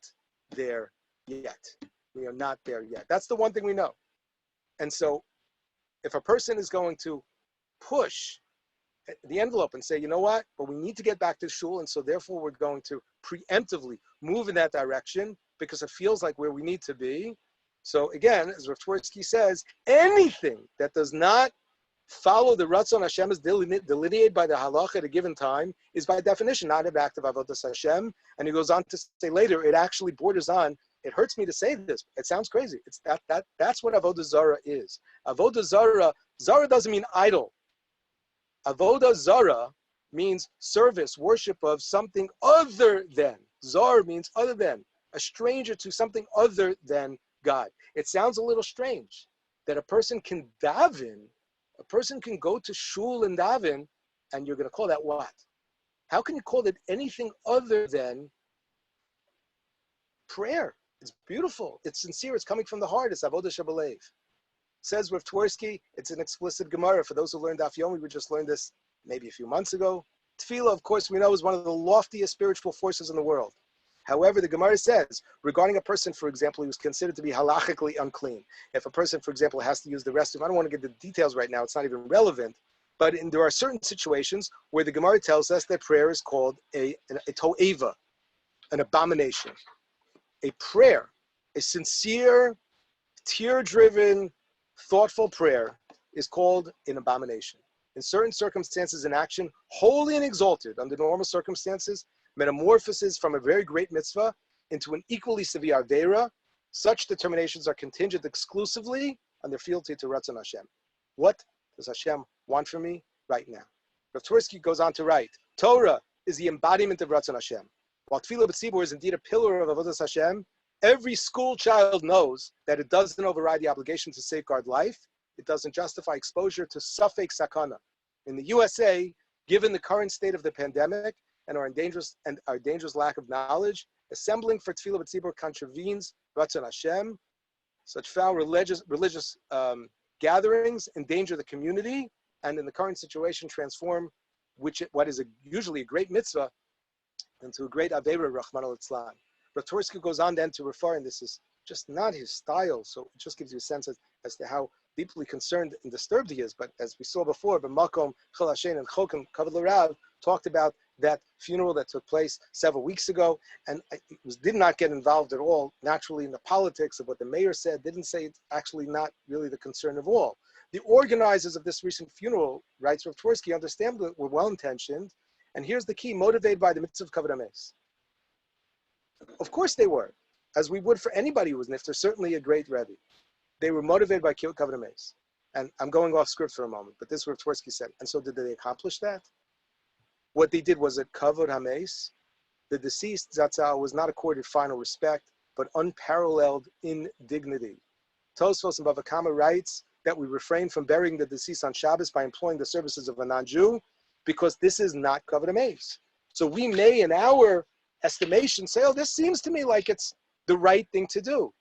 B: there yet. We are not there yet. That's the one thing we know. And so if a person is going to push the envelope and say, you know what, but we need to get back to shul, and so therefore we're going to preemptively move in that direction because it feels like where we need to be. So again, as Rav Twersky says, anything that does not follow the Ratzon Hashem is delineated by the halacha at a given time is by definition not an act of avodas Hashem. And he goes on to say later, it actually borders on, it hurts me to say this, it sounds crazy. It's that's what avodah zara is. Avodah zara doesn't mean idol. Avodah zara means service, worship of something other than. Zar means other than, a stranger to something other than God. It sounds a little strange that a person can daven, a person can go to shul and daven, and you're going to call that what? How can you call it anything other than prayer? It's beautiful. It's sincere. It's coming from the heart. It's avodah shebalev. Says Rav Twersky, it's an explicit Gemara. For those who learned Daf Yomi, we just learned this maybe a few months ago. Tefillah, of course, we know is one of the loftiest spiritual forces in the world. However, the Gemara says, regarding a person, for example, who's considered to be halachically unclean, if a person, for example, has to use the restroom, I don't want to get the details right now, it's not even relevant, but there are certain situations where the Gemara tells us that prayer is called a to'eva, an abomination. A prayer, a sincere, tear-driven, thoughtful prayer is called an abomination. In certain circumstances, an action, holy and exalted under normal circumstances, metamorphoses from a very great mitzvah into an equally severe avera. Such determinations are contingent exclusively on their fealty to Ratzon Hashem. What does Hashem want from me right now? Rav Twersky goes on to write, Torah is the embodiment of Ratzon Hashem. While Tefillah B'tzibur is indeed a pillar of Avodas Hashem, every school child knows that it doesn't override the obligation to safeguard life. It doesn't justify exposure to Safek Sakana. In the USA, given the current state of the pandemic and our dangerous lack of knowledge, assembling for Tefillah B'tzibur contravenes Ratzon Hashem. Such foul religious gatherings endanger the community, and in the current situation transform what is usually a great mitzvah into a great Aveira, Rahman al-Islam. Rothwachs goes on then to refer, and this is just not his style, so it just gives you a sense as to how deeply concerned and disturbed he is. But as we saw before, B'makom, Chol Hashem, and Chokim, Kavod L'Rav, talked about that funeral that took place several weeks ago, and did not get involved at all, naturally, in the politics of what the mayor said, didn't say it's actually not really the concern of all. The organizers of this recent funeral, writes Rothwachs, understandably were well-intentioned, and here's the key, motivated by the mitzvah of Kavod HaMeis. Of course they were, as we would for anybody who was nifter, certainly a great Rebbe. They were motivated by Kavod HaMeis. And I'm going off script for a moment, but this is what Rothwachs said. And so did they accomplish that? What they did was at Kavod HaMeis, the deceased Zatzal was not accorded final respect, but unparalleled in dignity. Tosfos and Bava Kama writes that we refrain from burying the deceased on Shabbos by employing the services of a non-Jew, because this is not Kavod HaMeis. So we may, in our estimation, say, oh, this seems to me like it's the right thing to do.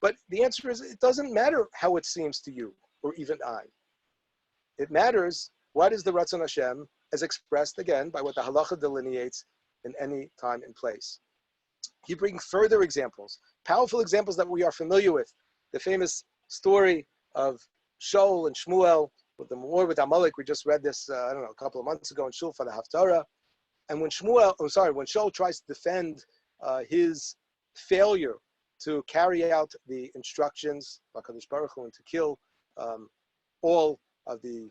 B: But the answer is, it doesn't matter how it seems to you, or even I. It matters what is the Ratzon Hashem, as expressed again by what the halacha delineates in any time and place. He brings further examples, powerful examples that we are familiar with. The famous story of Shaul and Shmuel with the war with Amalek. We just read this, a couple of months ago in Shul for the Haftarah. And when Shaul tries to defend his failure to carry out the instructions, HaKadosh Baruch Hu, and to kill all of the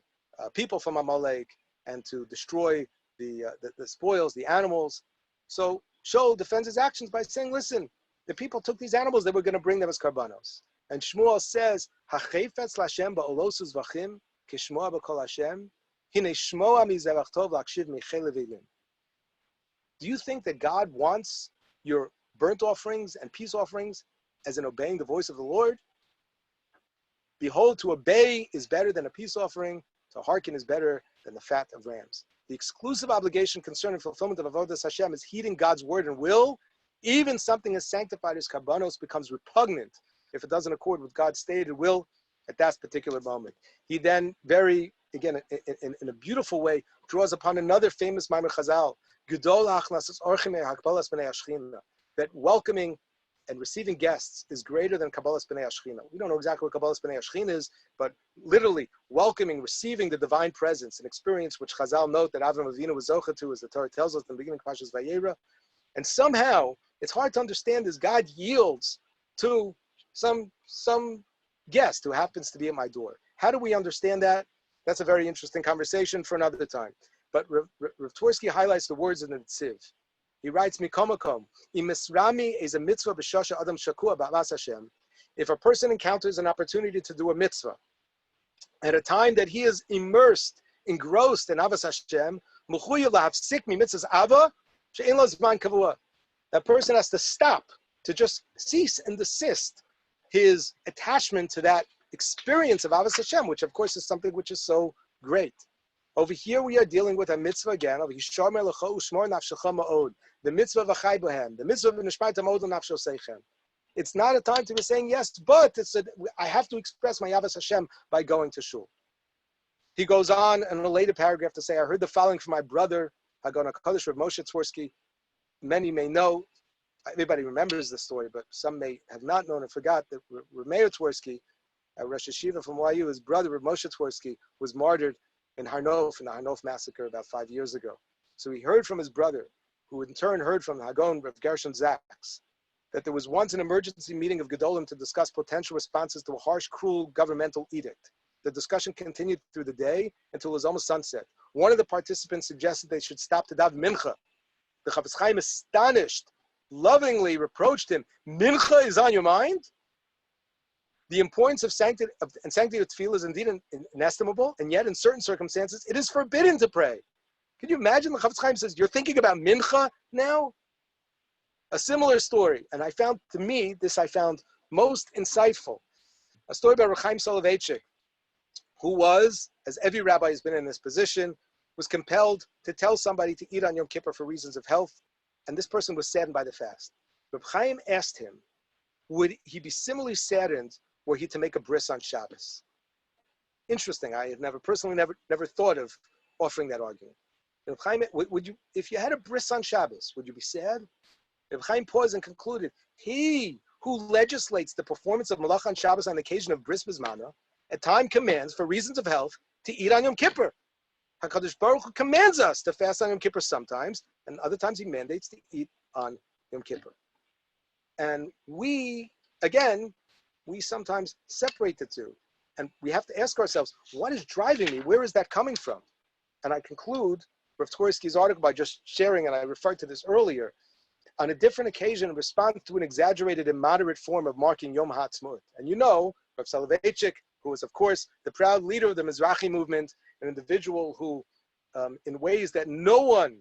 B: people from Amalek and to destroy the spoils, the animals. So Shaul defends his actions by saying, listen, the people took these animals, they were going to bring them as karbanos. And Shmuel says, "Hachefetz l'Hashem ba'olosus v'chim kishmoa b'kol Hashem hine shmoa mizerach tov l'akshiv michei levilim." Do you think that God wants your burnt offerings and peace offerings as in obeying the voice of the Lord? Behold, to obey is better than a peace offering. To hearken is better than the fat of rams. The exclusive obligation concerning fulfillment of avodas Hashem is heeding God's word and will. Even something as sanctified as karbanos becomes repugnant if it doesn't accord with God's stated will at that particular moment. He then in a beautiful way, draws upon another famous Maimer Chazal, that welcoming and receiving guests is greater than Kabbalas B'nai Ashchina. We don't know exactly what Kabbalas B'nai Ashchina is, but literally welcoming, receiving the divine presence, an experience which Chazal note that Avram Avinu was zocha to, as the Torah tells us in the beginning of Parshas Vayera. And somehow, it's hard to understand as God yields to some guest who happens to be at my door. How do we understand that? That's a very interesting conversation for another time. But Rothwachs highlights the words in the Tziv. He writes, "Mikomakom, imisrami is a mitzvah b'shasha adam shakua ba'avas Hashem." If a person encounters an opportunity to do a mitzvah at a time that he is immersed, engrossed in avas Hashem, muchuyev lahafsik mitzvahs ava she'en lo zman kavua. That person has to stop, to just cease and desist his attachment to that experience of avas Hashem, which of course is something which is so great. Over here we are dealing with a mitzvah again of Yishar Melecha Ushmor Nafshecha Ma'od, the mitzvah v'chai bohem, the mitzvah v'nishmait ha'mod nafsho seichem. It's not a time to be saying yes, but I have to express my avas Hashem by going to shul. He goes on in a later paragraph to say, I heard the following from my brother, Hagon HaKadosh Rav Moshe Tversky. Many may know, everybody remembers the story, but some may have not known and forgot that Rav Meir Tversky, a Rosh Hashiva from YU, his brother Rav Moshe Tversky, was martyred in the Harnof massacre about 5 years ago. So he heard from his brother, who in turn heard from Hagon Rav Gershon Zaks, that there was once an emergency meeting of Gedolim to discuss potential responses to a harsh, cruel governmental edict. The discussion continued through the day until it was almost sunset. One of the participants suggested they should stop to daven mincha. The Chafetz Chaim, astonished, lovingly reproached him, "Mincha is on your mind?" The importance of sanctity of tefillah is indeed inestimable, and yet in certain circumstances, it is forbidden to pray. Can you imagine? The Chafetz Chaim says, you're thinking about mincha now? A similar story, and I found most insightful. A story about Reb Chaim Soloveitchik, who was, as every rabbi has been in this position, was compelled to tell somebody to eat on Yom Kippur for reasons of health, and this person was saddened by the fast. Reb Chaim asked him, would he be similarly saddened were he to make a bris on Shabbos? Interesting. I had never thought of offering that argument. Reb Chaim, would you, if you had a bris on Shabbos, would you be sad? Reb Chaim paused and concluded, he who legislates the performance of malach on Shabbos on the occasion of bris bismana, at time commands, for reasons of health, to eat on Yom Kippur. HaKadosh Baruch Hu commands us to fast on Yom Kippur sometimes, and other times he mandates to eat on Yom Kippur. And we sometimes separate the two. And we have to ask ourselves, what is driving me? Where is that coming from? And I conclude Rav Twersky's article by just sharing, and I referred to this earlier, on a different occasion in response to an exaggerated and moderate form of marking Yom HaAtzmaut. And you know, Rav Soloveitchik, who was, of course, the proud leader of the Mizrahi movement, an individual who, in ways that no one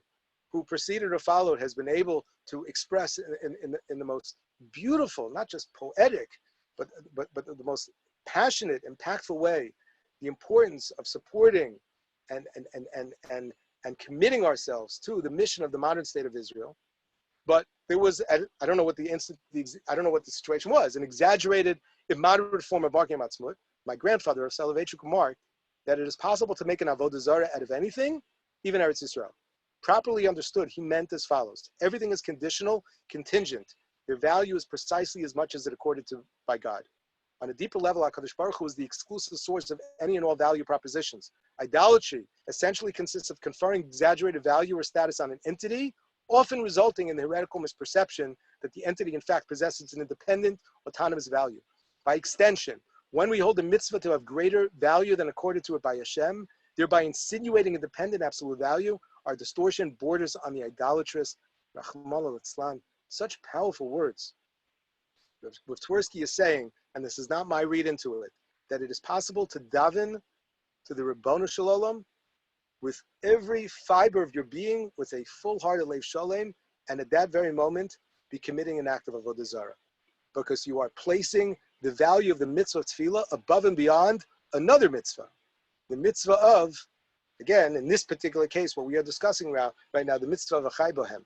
B: who preceded or followed has been able to express in the most beautiful, not just poetic, but the most passionate, impactful way, the importance of supporting and committing ourselves to the mission of the modern state of Israel. But there was, I don't know what the situation was, an exaggerated, immoderate form of marking Matzmut. My grandfather, Rav Soloveitchik, remarked that it is possible to make an avodah zarah out of anything, even Eretz Yisrael. Properly understood, he meant as follows: everything is conditional, contingent. Their value is precisely as much as it accorded to by God. On a deeper level, HaKadosh Baruch Hu is the exclusive source of any and all value propositions. Idolatry essentially consists of conferring exaggerated value or status on an entity, often resulting in the heretical misperception that the entity in fact possesses an independent, autonomous value. By extension, when we hold the mitzvah to have greater value than accorded to it by Hashem, thereby insinuating independent absolute value, our distortion borders on the idolatrous. Rachmana litzlan. Such powerful words. What Twersky is saying, and this is not my read into it, that it is possible to daven to the Ribono Shel Olam with every fiber of your being, with a full-hearted leiv shalem, and at that very moment be committing an act of avodah zarah, because you are placing the value of the mitzvah of tefillah above and beyond another mitzvah, the mitzvah of, again, in this particular case, what we are discussing right now, the mitzvah of achai bohem.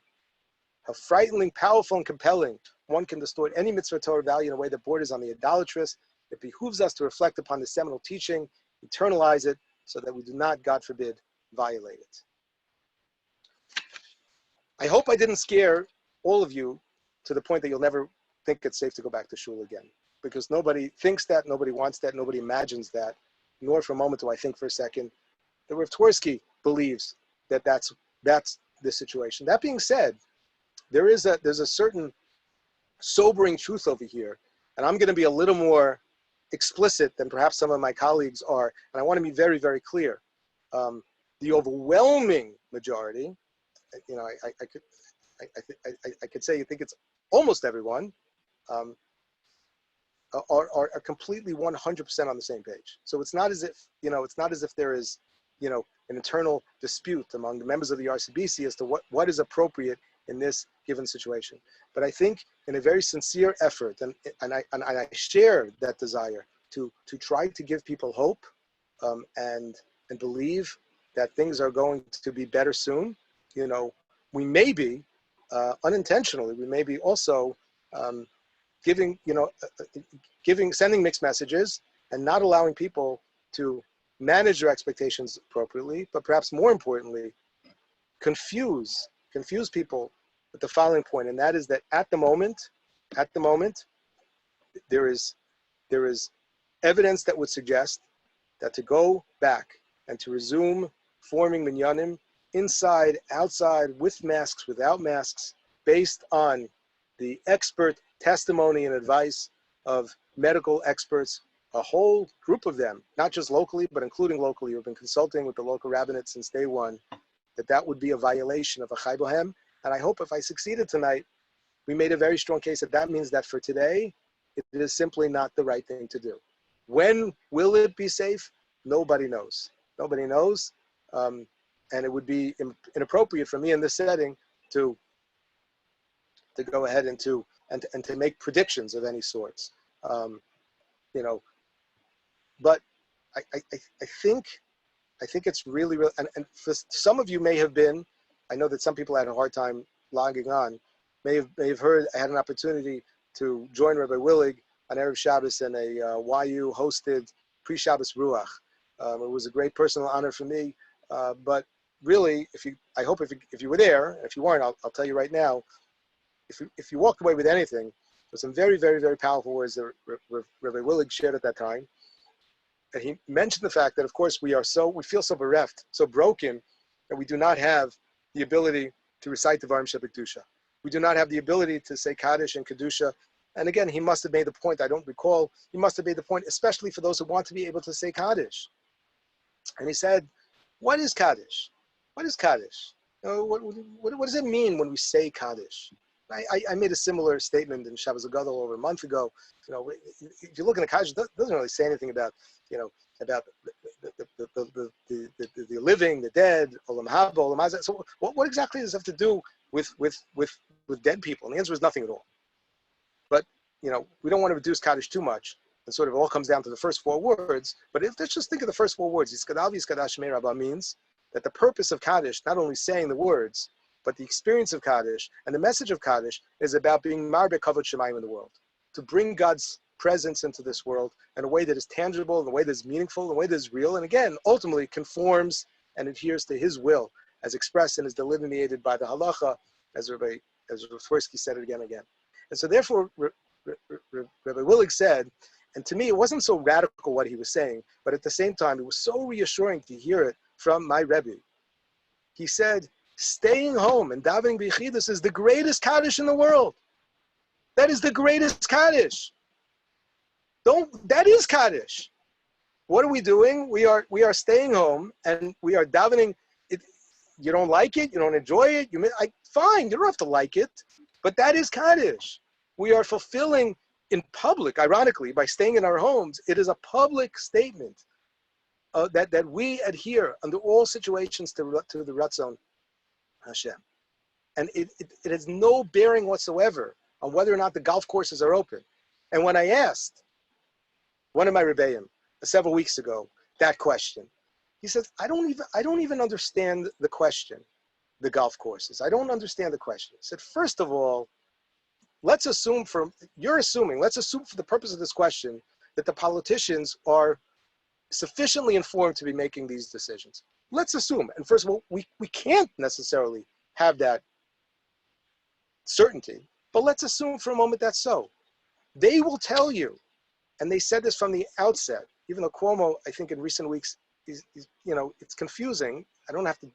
B: How frighteningly powerful and compelling one can distort any mitzvah Torah value in a way that borders on the idolatrous. It behooves us to reflect upon the seminal teaching, internalize it, so that we do not, God forbid, violate it. I hope I didn't scare all of you to the point that you'll never think it's safe to go back to shul again, because nobody thinks that, nobody wants that, nobody imagines that, nor for a moment do I think for a second that Rav Twersky believes that that's the situation. That being said, there's a certain sobering truth over here, and I'm going to be a little more explicit than perhaps some of my colleagues are, and I want to be very, very clear. The overwhelming majority, you know, I could say, I think it's almost everyone, are completely 100% on the same page. So it's not as if there is, an internal dispute among the members of the RCBC as to what is appropriate in this given situation. But I think in a very sincere effort, and I share that desire to try to give people hope and believe that things are going to be better soon. We may be unintentionally, we may be also sending mixed messages and not allowing people to manage their expectations appropriately, but perhaps more importantly, confuse people with the following point, and that is that at the moment, there is evidence that would suggest that to go back and to resume forming minyanim inside, outside, with masks, without masks, based on the expert testimony and advice of medical experts, a whole group of them, not just locally, but including locally, who have been consulting with the local rabbinate since day one, that would be a violation of Achai Bohem. And I hope if I succeeded tonight, we made a very strong case that means that for today, it is simply not the right thing to do. When will it be safe? Nobody knows. Nobody knows. And it would be inappropriate for me in this setting to go ahead and to make predictions of any sorts. But I think it's really, and for some of you may have been, I know that some people had a hard time logging on, may have heard, I had an opportunity to join Rabbi Willig on Erev Shabbos in a YU hosted pre-Shabbos Ruach. It was a great personal honor for me, but really, I hope if you were there, if you weren't, I'll tell you right now, if you walked away with anything, there's some very, very, very powerful words that Rabbi Willig shared at that time. And he mentioned the fact that, of course, we feel so bereft, so broken, that we do not have the ability to recite the Dvarim Shebekdusha. We do not have the ability to say Kaddish and Kedusha. And again, he must have made the point, I don't recall, he must have made the point, especially for those who want to be able to say Kaddish. And he said, what is Kaddish? What is Kaddish? What does it mean when we say Kaddish? I made a similar statement in Shabbos Gadol over a month ago. If you look at a Kaddish, it doesn't really say anything about, about the living, the dead, Olam Haba, Olam Hazeh. So what exactly does it have to do with dead people? And the answer is nothing at all. But, we don't want to reduce Kaddish too much. And sort of all comes down to the first four words. But let's just think of the first four words. Yiskadav Yiskadash Shmei Rabbah means that the purpose of Kaddish, not only saying the words, but the experience of Kaddish and the message of Kaddish is about being Marbeh Kavod Shemayim in the world. To bring God's presence into this world in a way that is tangible, in a way that is meaningful, in a way that is real, and again, ultimately conforms and adheres to His will, as expressed and as delineated by the halacha, as Rothwachs said it again and again. And so therefore, Rabbi Willig said, and to me, it wasn't so radical what he was saying, but at the same time, it was so reassuring to hear it from my Rebbe. He said, staying home and davening b'yichidus is the greatest Kaddish in the world. That is the greatest Kaddish. That is Kaddish. What are we doing? We are staying home and we are davening. You don't like it, you don't enjoy it, fine, you don't have to like it, but that is Kaddish. We are fulfilling in public, ironically, by staying in our homes. It is a public statement that we adhere under all situations to the Ratzon Hashem. And it has no bearing whatsoever on whether or not the golf courses are open. And when I asked one of my Rebbeim several weeks ago that question, he says, I don't even understand the question, the golf courses. I don't understand the question. He said, first of all, let's assume for the purpose of this question that the politicians are sufficiently informed to be making these decisions. Let's assume, and first of all, we can't necessarily have that certainty, but let's assume for a moment that's so. They will tell you, and they said this from the outset, even though Cuomo, I think in recent weeks, it's confusing. I don't have to,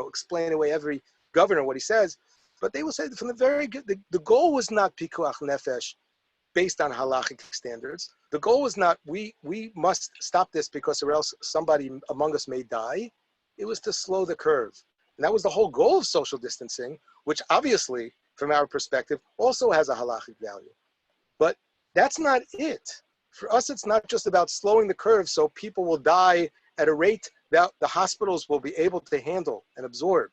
B: explain away every governor what he says, but they will say that from the very good, the goal was not pikuach nefesh based on halachic standards. The goal was not, we must stop this because or else somebody among us may die. It was to slow the curve. And that was the whole goal of social distancing, which obviously, from our perspective, also has a halachic value. But that's not it. For us, it's not just about slowing the curve so people will die at a rate that the hospitals will be able to handle and absorb.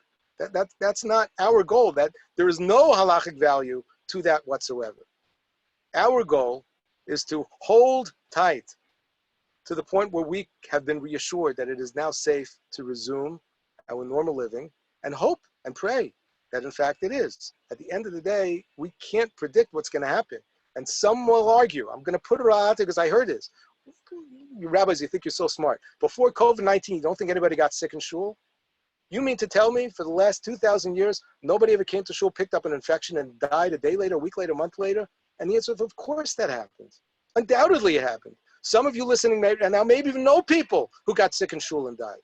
B: That's not our goal. That there is no halachic value to that whatsoever. Our goal is to hold tight to the point where we have been reassured that it is now safe to resume our normal living, and hope and pray that in fact it is. At the end of the day, we can't predict what's going to happen. And some will argue, I'm going to put it out there because I heard this. You rabbis, you think you're so smart. Before COVID-19, you don't think anybody got sick in shul? You mean to tell me for the last 2,000 years, nobody ever came to shul, picked up an infection and died a day later, a week later, a month later? And the answer is, of course that happened. Undoubtedly it happened. Some of you listening and now maybe even know people who got sick in shul and died.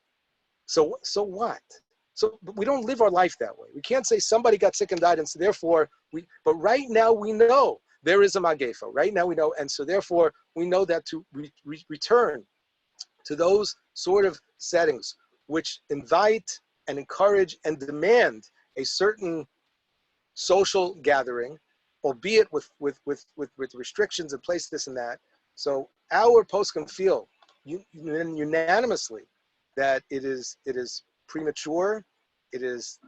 B: So what? So we don't live our life that way. We can't say somebody got sick and died, and so therefore but right now we know there is a magefa. Right now we know, and so therefore we know that to return to those sort of settings which invite and encourage and demand a certain social gathering, albeit with restrictions in place, this and that. So our poskim feel unanimously that it is premature. It is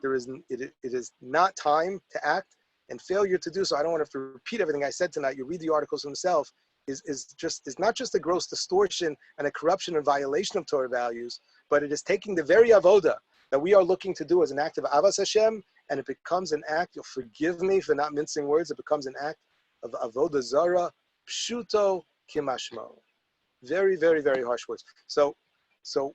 B: not time to act, and failure to do so. I don't want to have to repeat everything I said tonight. You read the articles themselves. Is not just a gross distortion and a corruption and violation of Torah values, but it is taking the very avoda that we are looking to do as an act of avas Hashem, and it becomes an act. You'll forgive me for not mincing words. It becomes an act of avodah zara, pshuto kimashmo. Very, very, very harsh words. So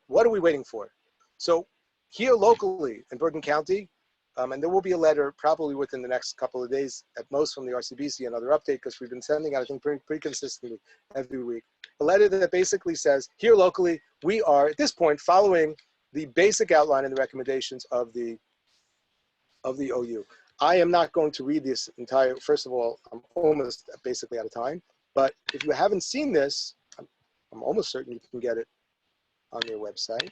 B: what are we waiting for? So here locally in Bergen County, and there will be a letter probably within the next couple of days at most from the RCBC, another update, because we've been sending out, I think, pretty consistently every week. A letter that basically says, here locally, we are at this point following the basic outline and the recommendations of the OU. I am not going to read this entire, first of all, I'm almost basically out of time, but if you haven't seen this, I'm almost certain you can get it on their website.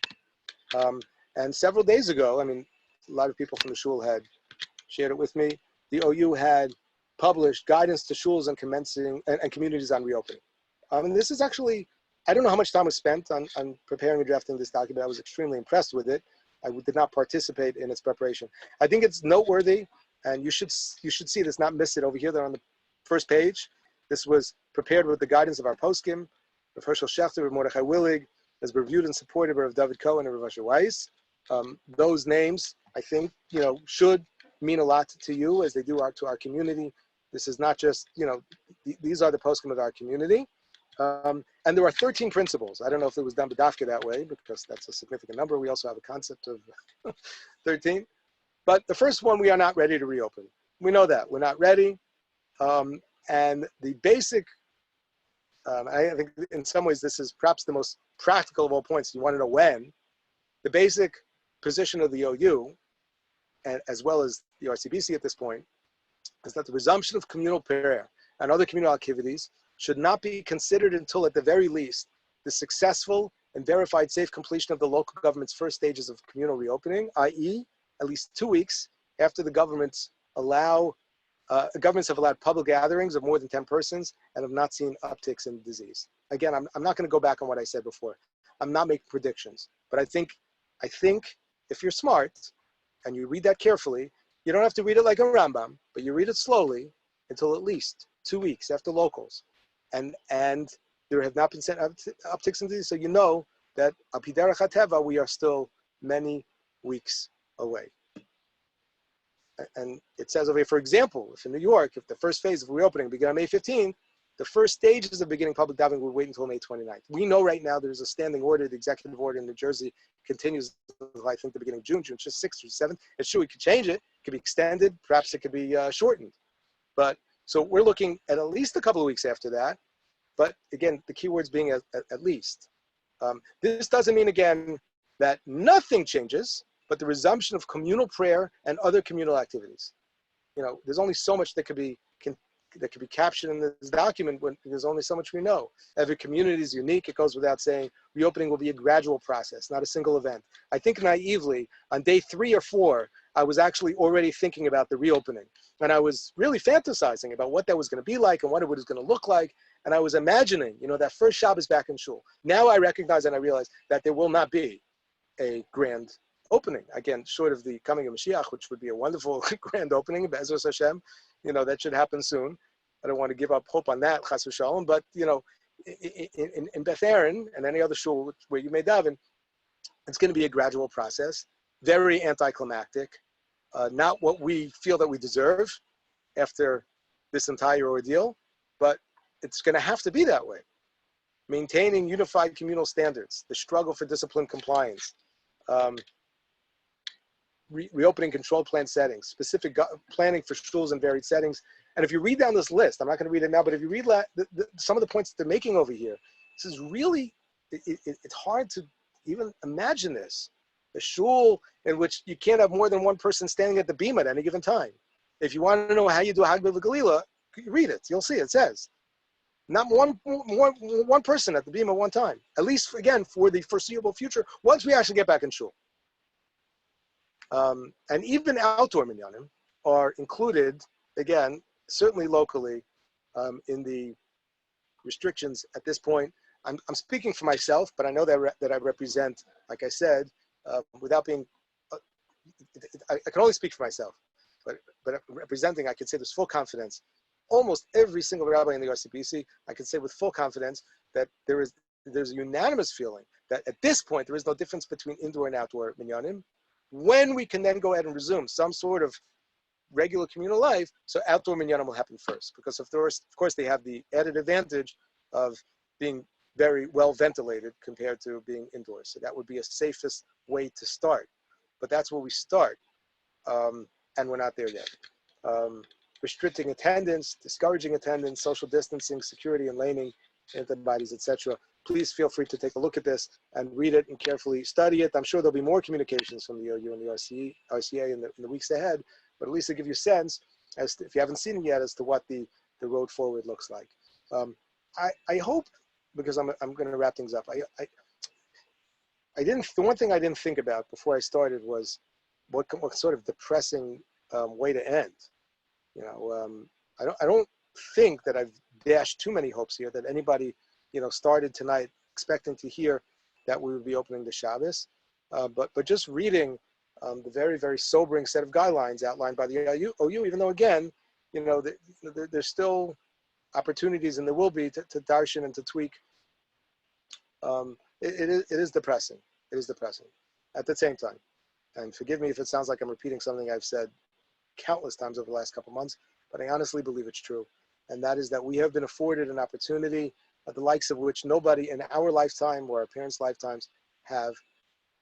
B: And several days ago, I mean, a lot of people from the shul had shared it with me. The OU had published guidance to shuls and communities on reopening. And this is actually, I don't know how much time was spent on preparing and drafting this document. I was extremely impressed with it. I did not participate in its preparation. I think it's noteworthy, and you should see this, not miss it over here. They're on the first page. This was prepared with the guidance of our poskim, Rav Hershel Schechter, Rav Mordechai Willig, as reviewed and supported by Rav David Cohen and Rav Asher Weiss. Those names, I think, should mean a lot to you as they do to our community. This is not just, these are the poskim of our community. And there are 13 principles. I don't know if it was done b'dafka that way, because that's a significant number. We also have a concept of 13. But the first one, we are not ready to reopen. We know that. We're not ready. And the basic, I think in some ways this is perhaps the most practical of all points. You want to know when. The basic position of the OU, and as well as the RCBC at this point, is that the resumption of communal prayer and other communal activities should not be considered until, at the very least, the successful and verified safe completion of the local government's first stages of communal reopening, i.e., at least 2 weeks after the governments have allowed public gatherings of more than 10 persons and have not seen upticks in disease. Again, I'm not going to go back on what I said before. I'm not making predictions, but I think if you're smart and you read that carefully, you don't have to read it like a Rambam, but you read it slowly until at least 2 weeks after locals. And there have not been sent upticks in disease, so you know that al pi derech hateva, we are still many weeks away. And it says over here, for example, if in New York, if the first phase of reopening began on May 15th, the first stages of beginning public davening would wait until May 29th. We know right now there's a standing order, the executive order in New Jersey continues until I think the beginning of June 6th or 7th. It's true, we could change it, it could be extended, perhaps it could be shortened. But so we're looking at least a couple of weeks after that. But again, the key words being at least. This doesn't mean, again, that nothing changes, but the resumption of communal prayer and other communal activities. There's only so much that could be captured in this document when there's only so much we know. Every community is unique. It goes without saying. Reopening will be a gradual process, not a single event. I think naively, on day 3 or 4, I was actually already thinking about the reopening. And I was really fantasizing about what that was going to be like and what it was going to look like. And I was imagining, that first Shabbos back in shul. Now I recognize and I realize that there will not be a grand opening. Again, short of the coming of Mashiach, which would be a wonderful grand opening, Be'ezras Hashem, that should happen soon. I don't want to give up hope on that, Chas v'shalom, but, in Beth Aaron and any other shul where you may daven, it's going to be a gradual process, very anticlimactic, not what we feel that we deserve after this entire ordeal, but it's going to have to be that way. Maintaining unified communal standards, the struggle for disciplined compliance, reopening control plan settings, specific planning for shuls in varied settings. And if you read down this list, I'm not going to read it now, but if you read some of the points that they're making over here, this is really, it's hard to even imagine this. A shul in which you can't have more than one person standing at the bima at any given time. If you want to know how you do Hag Galila, read it. You'll see it says. Not one person at the bima one time. At least, again, for the foreseeable future, once we actually get back in shul. And even outdoor minyanim are included, again, certainly locally, in the restrictions at this point. I'm speaking for myself, but I know that I represent, like I said, without being, I can only speak for myself, but representing, I can say there's full confidence. Almost every single rabbi in the RCBC, I can say with full confidence that there's a unanimous feeling that at this point there is no difference between indoor and outdoor minyanim. When we can then go ahead and resume some sort of, regular communal life, so outdoor minyanim will happen first. Because of course they have the added advantage of being very well ventilated compared to being indoors. So that would be a safest way to start. But that's where we start. And we're not there yet. Restricting attendance, discouraging attendance, social distancing, security and laning, antibodies, etc. Please feel free to take a look at this and read it and carefully study it. I'm sure there'll be more communications from the OU and the RCA in the weeks ahead, but at least to give you a sense, as to, if you haven't seen it yet, as to what the road forward looks like. I hope, because I'm going to wrap things up, the one thing I didn't think about before I started was what sort of depressing way to end. You know, I don't think that I've dashed too many hopes here, that anybody, you know, started tonight expecting to hear that we would be opening the Shabbos. But just reading the very, very sobering set of guidelines outlined by the OU, even though, again, you know, there's still opportunities, and there will be, to darshan and to tweak. It is depressing. It is depressing. At the same time, and forgive me if it sounds like I'm repeating something I've said countless times over the last couple months, but I honestly believe it's true. And that is that we have been afforded an opportunity, the likes of which nobody in our lifetime or our parents' lifetimes have.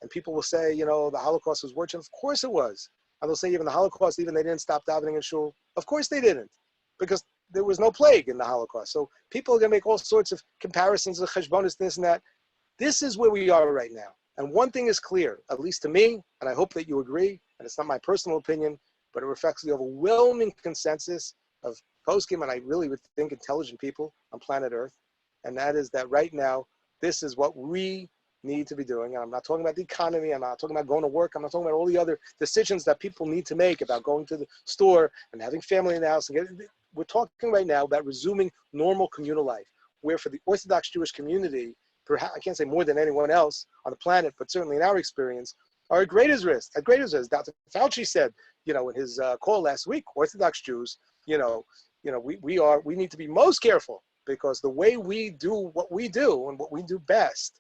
B: And people will say, you know, the Holocaust was worse. Of course it was. And they'll say even the Holocaust, even they didn't stop davening in shul. Of course they didn't, because there was no plague in the Holocaust. So people are going to make all sorts of comparisons of cheshbonis, this and that. This is where we are right now. And one thing is clear, at least to me, and I hope that you agree, and it's not my personal opinion, but it reflects the overwhelming consensus of poskim, and I really would think intelligent people on planet Earth, and that is that right now, this is what we need to be doing. And I'm not talking about the economy, I'm not talking about going to work, I'm not talking about all the other decisions that people need to make about going to the store and having family in the house. We're talking right now about resuming normal communal life, where for the Orthodox Jewish community, perhaps, I can't say more than anyone else on the planet, but certainly in our experience, are at greatest risk. At greatest risk. Dr. Fauci said, you know, in his call last week, Orthodox Jews, we need to be most careful, because the way we do what we do and what we do best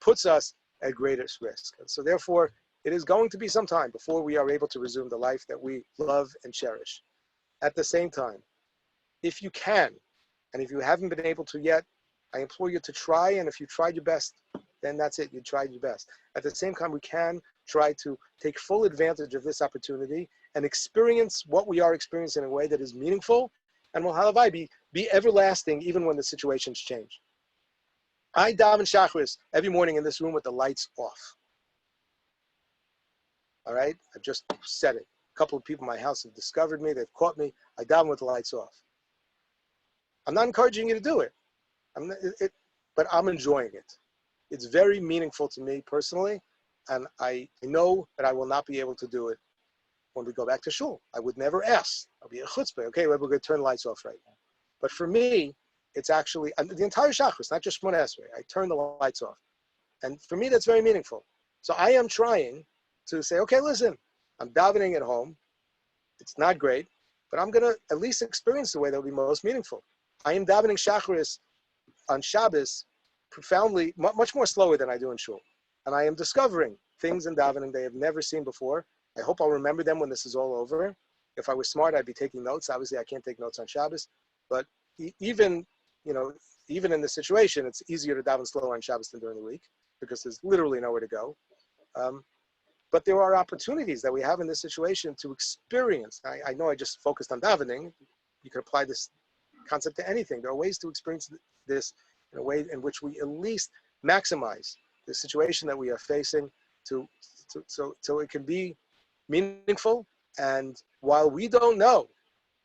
B: puts us at greatest risk. And so therefore, it is going to be some time before we are able to resume the life that we love and cherish. At the same time, if you can, and if you haven't been able to yet, I implore you to try, and if you tried your best, then that's it, you tried your best. At the same time, we can try to take full advantage of this opportunity and experience what we are experiencing in a way that is meaningful and will halavai be everlasting even when the situations change. I daven shachris every morning in this room with the lights off. All right, I've just said it. A couple of people in my house have discovered me, they've caught me. I daven with the lights off. I'm not encouraging you to do it. But I'm enjoying it. It's very meaningful to me personally, and I know that I will not be able to do it when we go back to shul. I would never ask. I'll be a chutzpah. Okay, we're going to turn the lights off right now. But for me, it's actually the entire shachris, not just Shmona Esrei. I turn the lights off, and for me, that's very meaningful. So I am trying to say, okay, listen, I'm davening at home. It's not great, but I'm going to at least experience the way that will be most meaningful. I am davening shachris on Shabbos profoundly, much more slower than I do in shul. And I am discovering things in davening they have never seen before. I hope I'll remember them when this is all over. If I was smart, I'd be taking notes. Obviously, I can't take notes on Shabbos. But even in this situation, it's easier to daven slower on Shabbos than during the week, because there's literally nowhere to go. But there are opportunities that we have in this situation to experience. I know I just focused on davening. You can apply this concept to anything. There are ways to experience this in a way in which we at least maximize the situation that we are facing so it can be meaningful. And while we don't know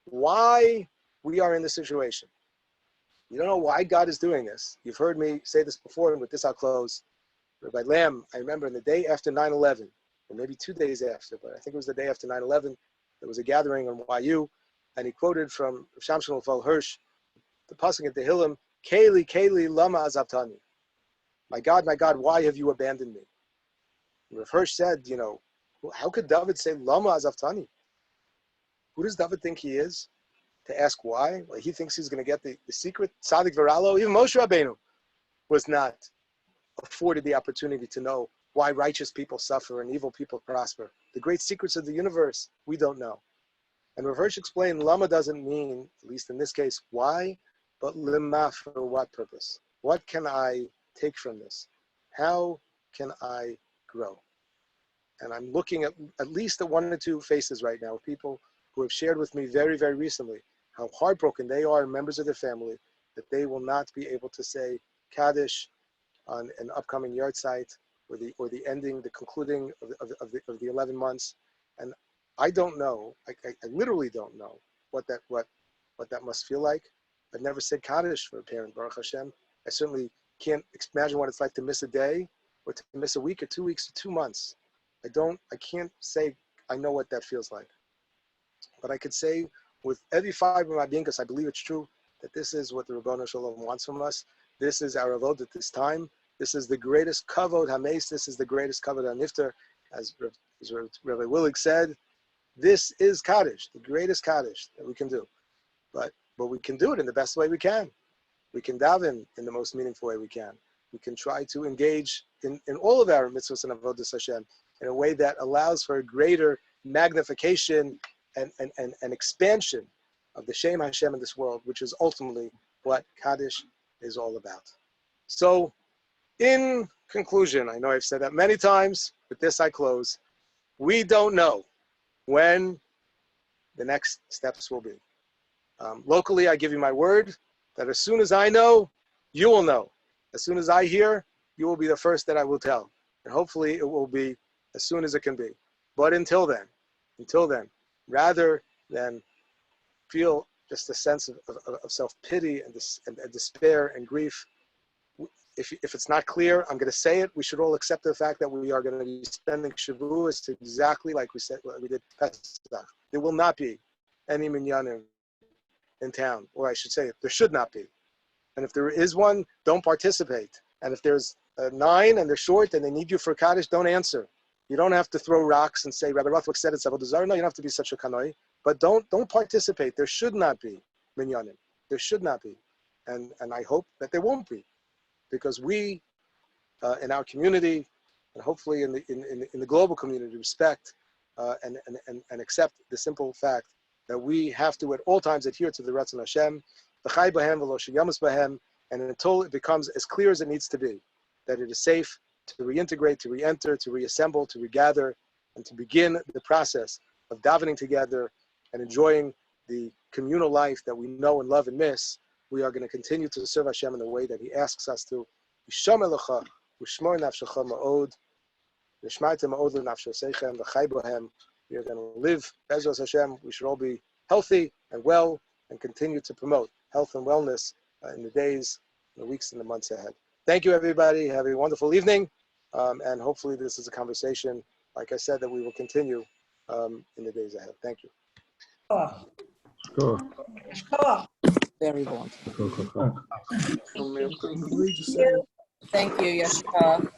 B: why we are in this situation, you don't know why God is doing this. You've heard me say this before, and with this I'll close. Rabbi Lamb, I remember in the day after 9/11, or maybe 2 days after, but I think it was the day after 9/11, there was a gathering on YU, and he quoted from Shamshon Lefal Hirsch, the pasuk in Tehillim, Keli, Keli, lama azavtani. My God, why have you abandoned me? And Rav Hirsch said, how could David say lama azavtani? Who does David think he is to ask why? Well, he thinks he's going to get the secret. Tzadik V'ralo, even Moshe Rabbeinu was not afforded the opportunity to know why righteous people suffer and evil people prosper. The great secrets of the universe, we don't know. And Rav Hirsch explained lama doesn't mean, at least in this case, why, but lima, for what purpose? What can I take from this? How can I grow? And I'm looking at least at one or two faces right now of people who have shared with me very, very recently how heartbroken they are, members of their family, that they will not be able to say Kaddish on an upcoming yard site, or the ending, the concluding of the 11 months. And I don't know, I literally don't know what that must feel like. I've never said Kaddish for a parent, Baruch Hashem. I certainly can't imagine what it's like to miss a day, or to miss a week or 2 weeks or 2 months. I can't say I know what that feels like. But I could say with every fiber of my being, because I believe it's true, that this is what the Ribono Shalom wants from us. This is our avod at this time. This is the greatest kavod hameis. This is the greatest kavod hanifter. As Rabbi Willig said, this is Kaddish, the greatest Kaddish that we can do. But we can do it in the best way we can. We can daven in the most meaningful way we can. We can try to engage in all of our mitzvahs and avodas Hashem in a way that allows for a greater magnification and expansion of the Shem Hashem in this world, which is ultimately what Kaddish is all about. So, in conclusion, I know I've said that many times, but this I close. We don't know when the next steps will be. Locally, I give you my word that as soon as I know, you will know. As soon as I hear, you will be the first that I will tell. And hopefully it will be as soon as it can be. But until then, rather than feel just a sense of self-pity and despair and grief, if it's not clear, I'm going to say it. We should all accept the fact that we are going to be spending Shavuos exactly like we said we did Pesach. There will not be any minyanim in town, or I should say, there should not be. And if there is one, don't participate. And if there's a 9 and they're short and they need you for Kaddish, don't answer. You don't have to throw rocks and say, Rabbi Rothwachs said it's Avodah Zarah. No, you don't have to be such a kanoi. But don't participate. There should not be minyanim. There should not be. And I hope that there won't be. Because we, in our community, and hopefully in the global community, respect and accept the simple fact that we have to at all times adhere to the Ratzon Hashem, v'chai b'hem v'lo sheyamus b'hem, and until it becomes as clear as it needs to be, that it is safe to reintegrate, to re-enter, to reassemble, to regather, and to begin the process of davening together and enjoying the communal life that we know and love and miss. We are going to continue to serve Hashem in the way that He asks us to. Yisham elecha, u'shmor nafshecha ma'od, v'shmartem ma'od l'nafshosechem, v'chai bohem. We are going to live, Bezos Hashem. We should all be healthy and well and continue to promote health and wellness in the days, the weeks, and the months ahead. Thank you, everybody. Have a wonderful evening. And hopefully this is a conversation, like I said, that we will continue in the days ahead. Thank you.
A: Cool.
C: Very bon.
A: Cool.
C: Thank you, Yeshua.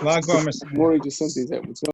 A: Lag B'Omer.
D: Maury just sent these out.